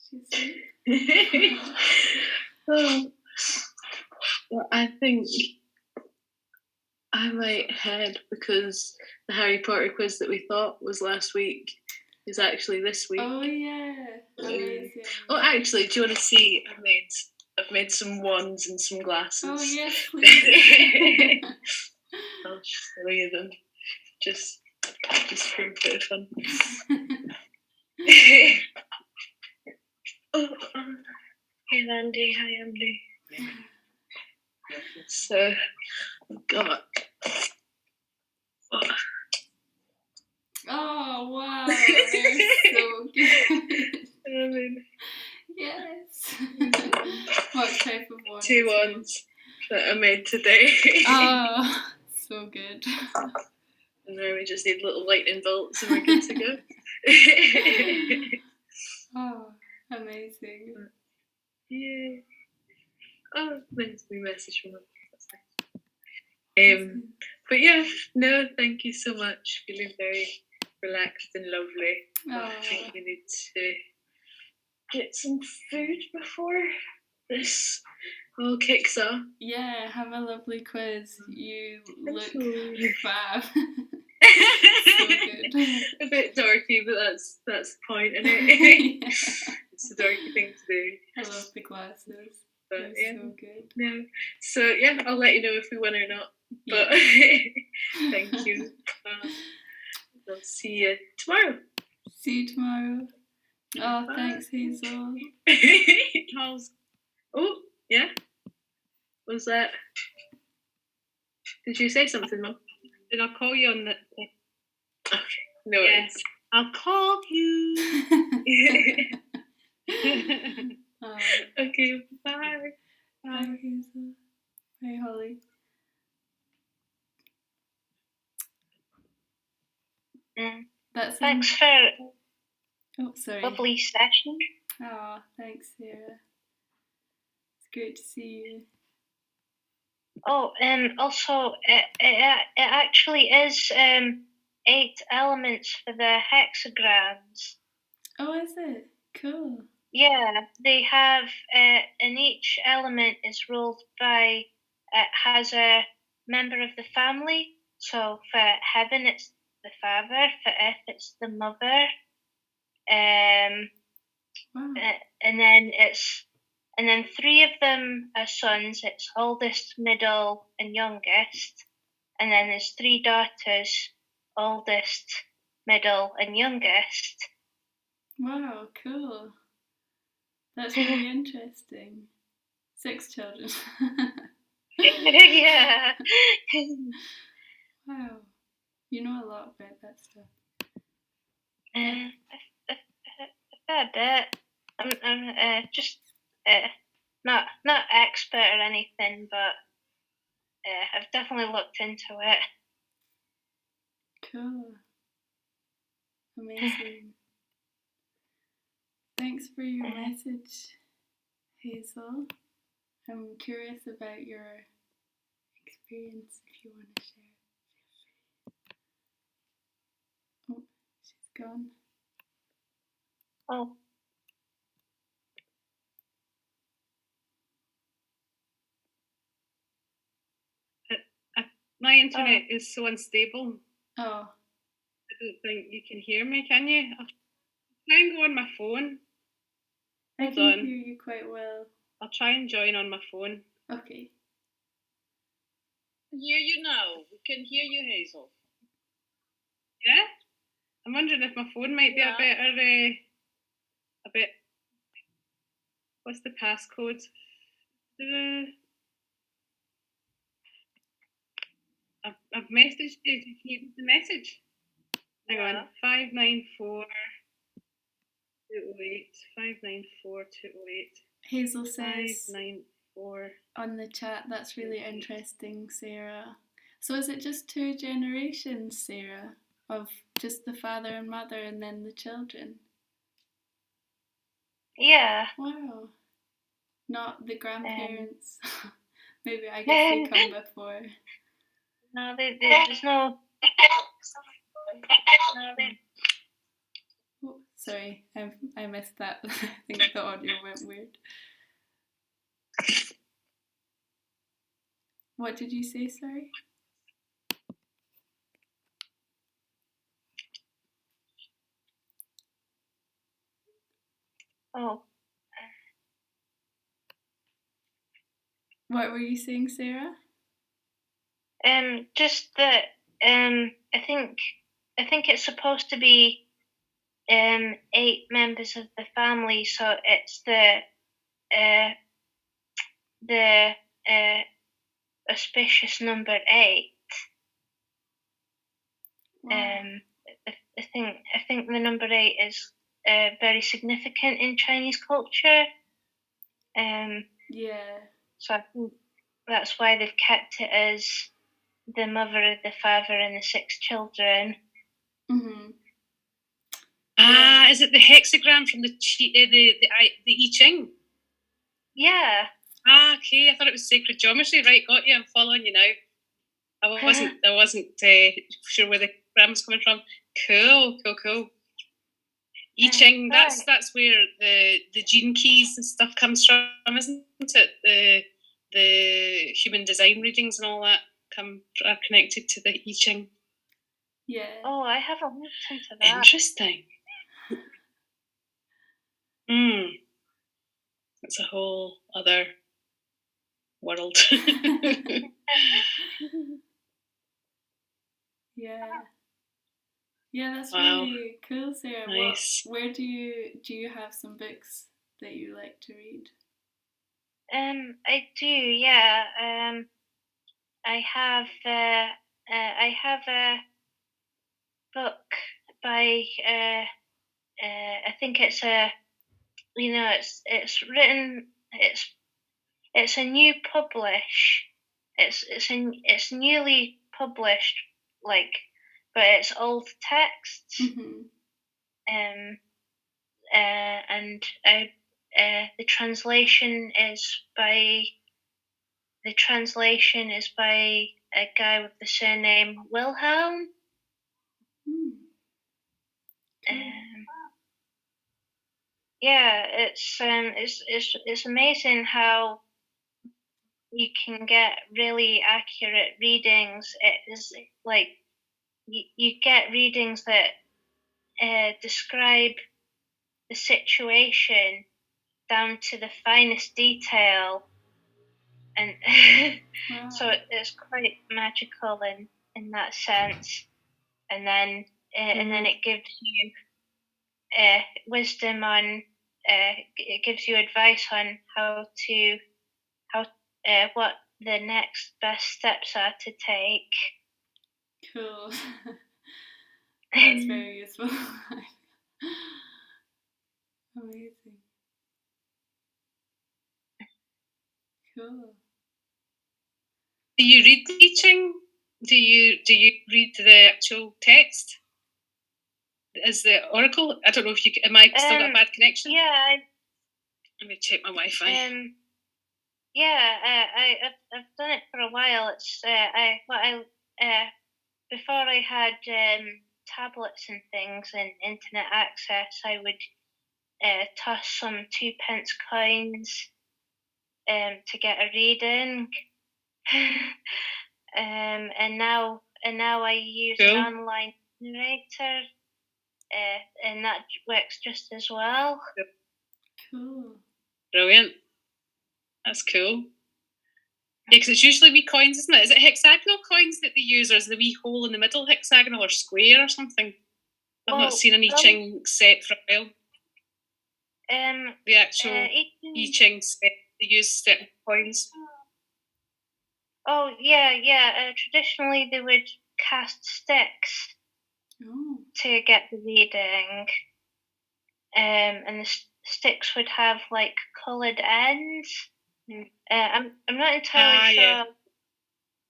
Speaker 1: She's asleep?
Speaker 2: Well, I think I might head because the Harry Potter quiz that we thought was last week is actually this week.
Speaker 1: Oh yeah, amazing.
Speaker 2: Oh, actually, do you want to see? I've made some wands and some glasses.
Speaker 1: Oh yes, please.
Speaker 2: I'll show you them. Just for a bit of fun. Hey Andy, hi Andy. So I've got.
Speaker 1: Oh wow, they're so good. Yes. What type of ones?
Speaker 2: 2 ones that I made today.
Speaker 1: Oh, so good.
Speaker 2: And now we just need little lightning bolts and we're good to go.
Speaker 3: Yeah. Oh, nice new message from her. That's nice. But yeah, no, thank you so much. Feeling very relaxed and lovely. I think we need to get some food before this all kicks off.
Speaker 1: Yeah, have a lovely quiz. You look fab. So good.
Speaker 3: A bit dorky, but that's the point, isn't it? Yeah. It's a dorky thing to do.
Speaker 1: I love the glasses.
Speaker 3: But
Speaker 1: they're so good.
Speaker 3: No. So yeah, I'll let you know if we win or not. But thank you. I'll see you tomorrow.
Speaker 1: See you tomorrow. Oh, bye. Thanks, Hazel.
Speaker 3: Oh, yeah. What was that? Did you say something, Mum?
Speaker 2: Then I'll call you on the.
Speaker 3: Okay. No worries.
Speaker 2: I'll call you.
Speaker 3: Okay, bye.
Speaker 1: Bye, Hazel. Bye, Holly.
Speaker 4: Thanks for
Speaker 1: lovely
Speaker 4: session.
Speaker 1: Oh, thanks, Sarah. It's great to see you.
Speaker 4: Oh, also, it actually is 8 elements for the hexagrams.
Speaker 1: Oh, is it? Cool.
Speaker 4: Yeah, they have, and each element is ruled by, has a member of the family. So for heaven, it's the father. For earth, it's the mother.
Speaker 1: Wow.
Speaker 4: And then 3 of them are sons. It's oldest, middle, and youngest. And then there's 3 daughters, oldest, middle, and youngest.
Speaker 1: Wow, cool. That's really interesting. 6 children.
Speaker 4: Yeah.
Speaker 1: Wow. You know a lot about that stuff.
Speaker 4: A fair bit. I'm just not expert or anything, but I've definitely looked into it.
Speaker 1: Cool. Amazing. Thanks for your message, Hazel. I'm curious about your experience if you want to share. Oh, she's gone.
Speaker 4: Oh.
Speaker 2: My internet is so unstable.
Speaker 1: Oh.
Speaker 2: I don't think you can hear me, can you? I'll try and go on my phone.
Speaker 1: I can hear you quite well.
Speaker 2: I'll try and join on my phone.
Speaker 1: Okay.
Speaker 5: I can hear you now. We can hear you, Hazel.
Speaker 2: Yeah? I'm wondering if my phone might be a bit. What's the passcode? I've messaged you. Did you hear the message? Hang on. 594 208. 594 208.
Speaker 1: Hazel says
Speaker 2: 594
Speaker 1: on the chat, that's really interesting, Sarah. So is it just 2 generations, Sarah, of just the father and mother and then the children?
Speaker 4: Yeah.
Speaker 1: Wow. Not the grandparents. Maybe I guess they come before.
Speaker 4: No, there's no.
Speaker 1: Oh, sorry, I missed that. I think the audio went weird. What did you say, sorry?
Speaker 4: Oh.
Speaker 1: What were you saying, Sarah?
Speaker 4: Just that I think it's supposed to be 8 members of the family, so it's the auspicious number 8.
Speaker 1: Wow.
Speaker 4: I think the number 8 is very significant in Chinese culture.
Speaker 1: Yeah.
Speaker 4: So I think that's why they've kept it as the mother, the father, and the 6 children.
Speaker 1: Mm-hmm.
Speaker 5: Is it the hexagram from the I Ching?
Speaker 4: Yeah.
Speaker 6: Ah, okay. I thought it was sacred geometry. Right, got you. I'm following you now. I wasn't sure where the program was coming from. Cool. I Ching. That's where the gene keys and stuff comes from, isn't it? The human design readings and all that are connected to the I Ching.
Speaker 1: Yeah.
Speaker 4: Oh, I haven't looked into that.
Speaker 6: Interesting. It's a whole other world.
Speaker 1: Yeah, that's
Speaker 6: wow.
Speaker 1: really cool, Sarah.
Speaker 6: Nice.
Speaker 1: Where do you have some books that you like to read?
Speaker 4: I do, yeah. I have a book by I think it's it's written it's a new publish. It's newly published, like, but it's old texts.
Speaker 1: Mm-hmm.
Speaker 4: And the translation is by a guy with the surname Wilhelm. Yeah, it's amazing how you can get really accurate readings. It is like you get readings that describe the situation down to the finest detail, and
Speaker 1: wow.
Speaker 4: So it's quite magical in that sense. And then it gives you wisdom on. It gives you advice on what the next best steps are to take.
Speaker 1: Cool. That's very useful. Amazing. Cool.
Speaker 6: Do you read the I Ching? Do you read the actual text? As the oracle? I don't know if you am I still got a bad connection?
Speaker 4: Yeah.
Speaker 6: Let me check my Wi-Fi.
Speaker 4: I've done it for a while. It's before I had tablets and things and internet access, I would toss some 2p coins to get a reading. And now I use an online generator, and that works just as well.
Speaker 1: Cool.
Speaker 6: Brilliant. That's cool. Yeah, because it's usually wee coins, isn't it? Is it hexagonal coins that they use, or is the wee hole in the middle hexagonal or square or something? I've not seen an I Ching set for a while. The actual I Ching set, they use certain coins.
Speaker 4: Oh, yeah. Traditionally, they would cast sticks to get the reading. And the sticks would have, like, coloured ends. I'm not entirely sure.
Speaker 6: Yeah.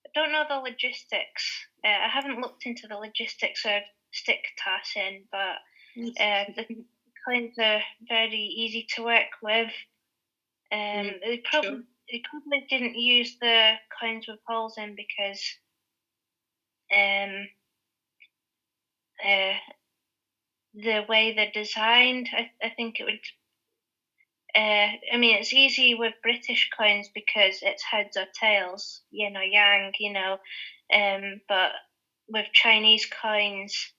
Speaker 4: I don't know the logistics. I haven't looked into the logistics of stick tossing, but the coins are very easy to work with. They probably didn't use the coins with holes in because the way they're designed, I think it would. I mean, it's easy with British coins because it's heads or tails, yang, but with Chinese coins,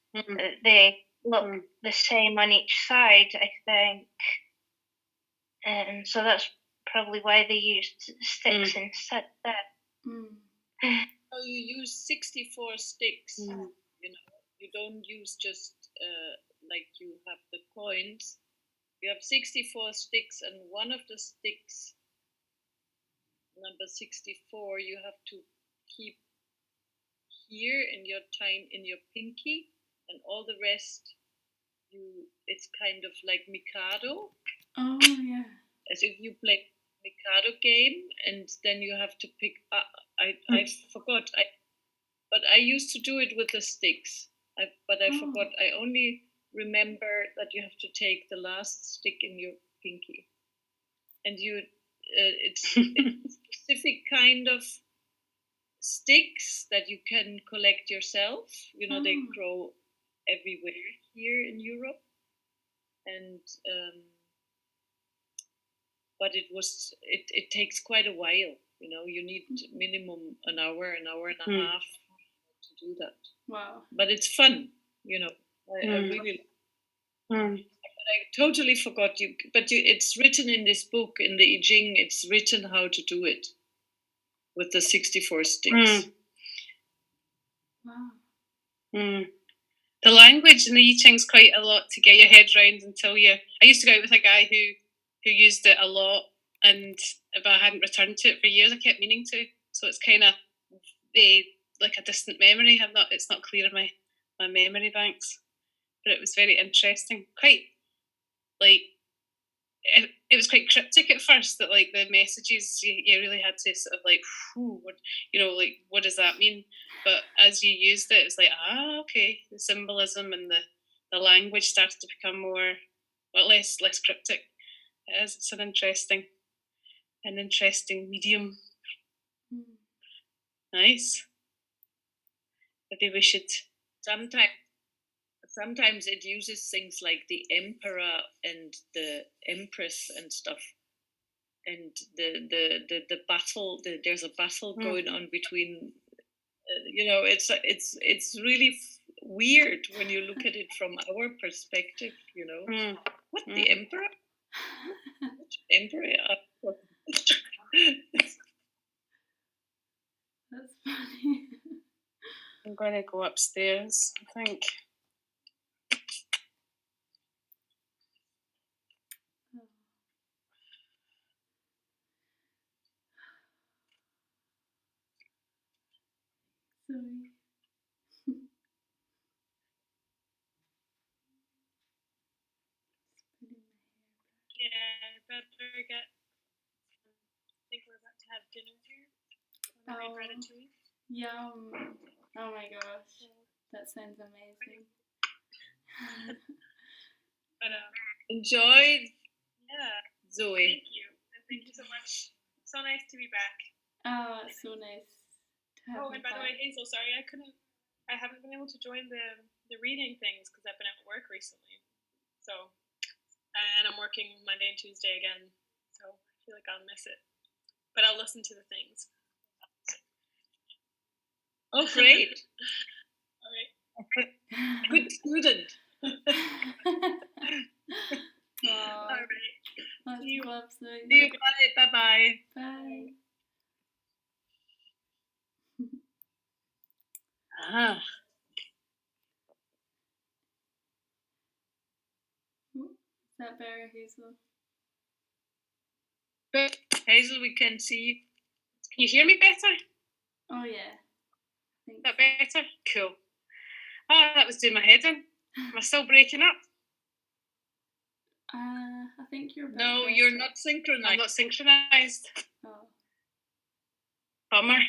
Speaker 4: they look the same on each side, I think. And so that's probably why they used sticks instead.
Speaker 5: So you use 64 sticks. You don't use just like you have the coins. You have 64 sticks, and one of the sticks, number 64, you have to keep here in your pinky, and all the rest, it's kind of like Mikado.
Speaker 1: Oh, yeah.
Speaker 5: As if you play Mikado game, and then you have to pick. I forgot. But I used to do it with the sticks. But I forgot. I only remember that you have to take the last stick in your pinky, and it's a specific kind of sticks that you can collect yourself. You know, they grow everywhere here in Europe, and but it takes quite a while. You know, you need minimum an hour and a half to do that.
Speaker 1: Wow!
Speaker 5: But it's fun. You know, I really. I totally forgot you, but it's written in this book, in the I Ching. It's written how to do it with the 64 sticks.
Speaker 1: Wow.
Speaker 6: The language in the I Ching's quite a lot to get your head round until you. I used to go out with a guy who used it a lot, but I hadn't returned to it for years. I kept meaning to, so it's kind of like a distant memory. It's not clear in my memory banks, but it was very interesting. Quite like it was quite cryptic at first. That like the messages you really had to sort of like, what does that mean? But as you used it, it's like, okay, the symbolism and the language started to become more, less cryptic. It's an interesting medium. Nice. Maybe we should.
Speaker 5: Sometimes it uses things like the emperor and the empress and stuff, and the battle. There's a battle going on between. It's really weird when you look at it from our perspective. You know, what the emperor? Which emperor?
Speaker 1: That's funny.
Speaker 6: I'm going to go upstairs, I think.
Speaker 1: Sorry.
Speaker 2: Yeah, better get. I think we're about to have dinner here. Ratatouille.
Speaker 1: Yum! Oh my gosh, that sounds amazing.
Speaker 2: But
Speaker 5: enjoy.
Speaker 2: Yeah,
Speaker 5: Zoe.
Speaker 2: Thank you, and thank you so much. So nice to be back.
Speaker 1: Oh, it's so nice to have you
Speaker 2: and by
Speaker 1: back.
Speaker 2: the way, Hazel, sorry I haven't been able to join the reading things because I've been at work recently. So, and I'm working Monday and Tuesday again, so I feel like I'll miss it. But I'll listen to the things.
Speaker 5: Oh, great!
Speaker 2: All right.
Speaker 5: Good student.
Speaker 1: All
Speaker 2: right.
Speaker 1: Lots
Speaker 2: See you.
Speaker 1: of love, Zoe.
Speaker 5: See you. Bye. Bye.
Speaker 1: Bye. Is that better, Hazel?
Speaker 5: Hazel, we can see.
Speaker 6: Can you hear me better?
Speaker 1: Oh yeah.
Speaker 6: Is that better? Cool. That was doing my head in. Am I still breaking up?
Speaker 1: I think you're.
Speaker 5: No, you're not synchronized.
Speaker 6: I'm not synchronized.
Speaker 1: Oh.
Speaker 6: Bummer.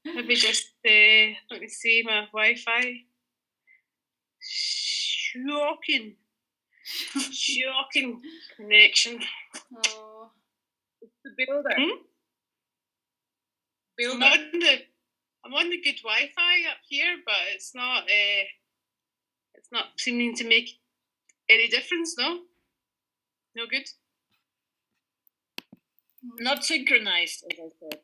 Speaker 6: Maybe just let me see my Wi-Fi. Shocking connection.
Speaker 1: Oh.
Speaker 5: It's the builder.
Speaker 6: I'm on the good Wi-Fi up here, but it's not seeming to make any difference. No good.
Speaker 5: Not synchronized, as I said.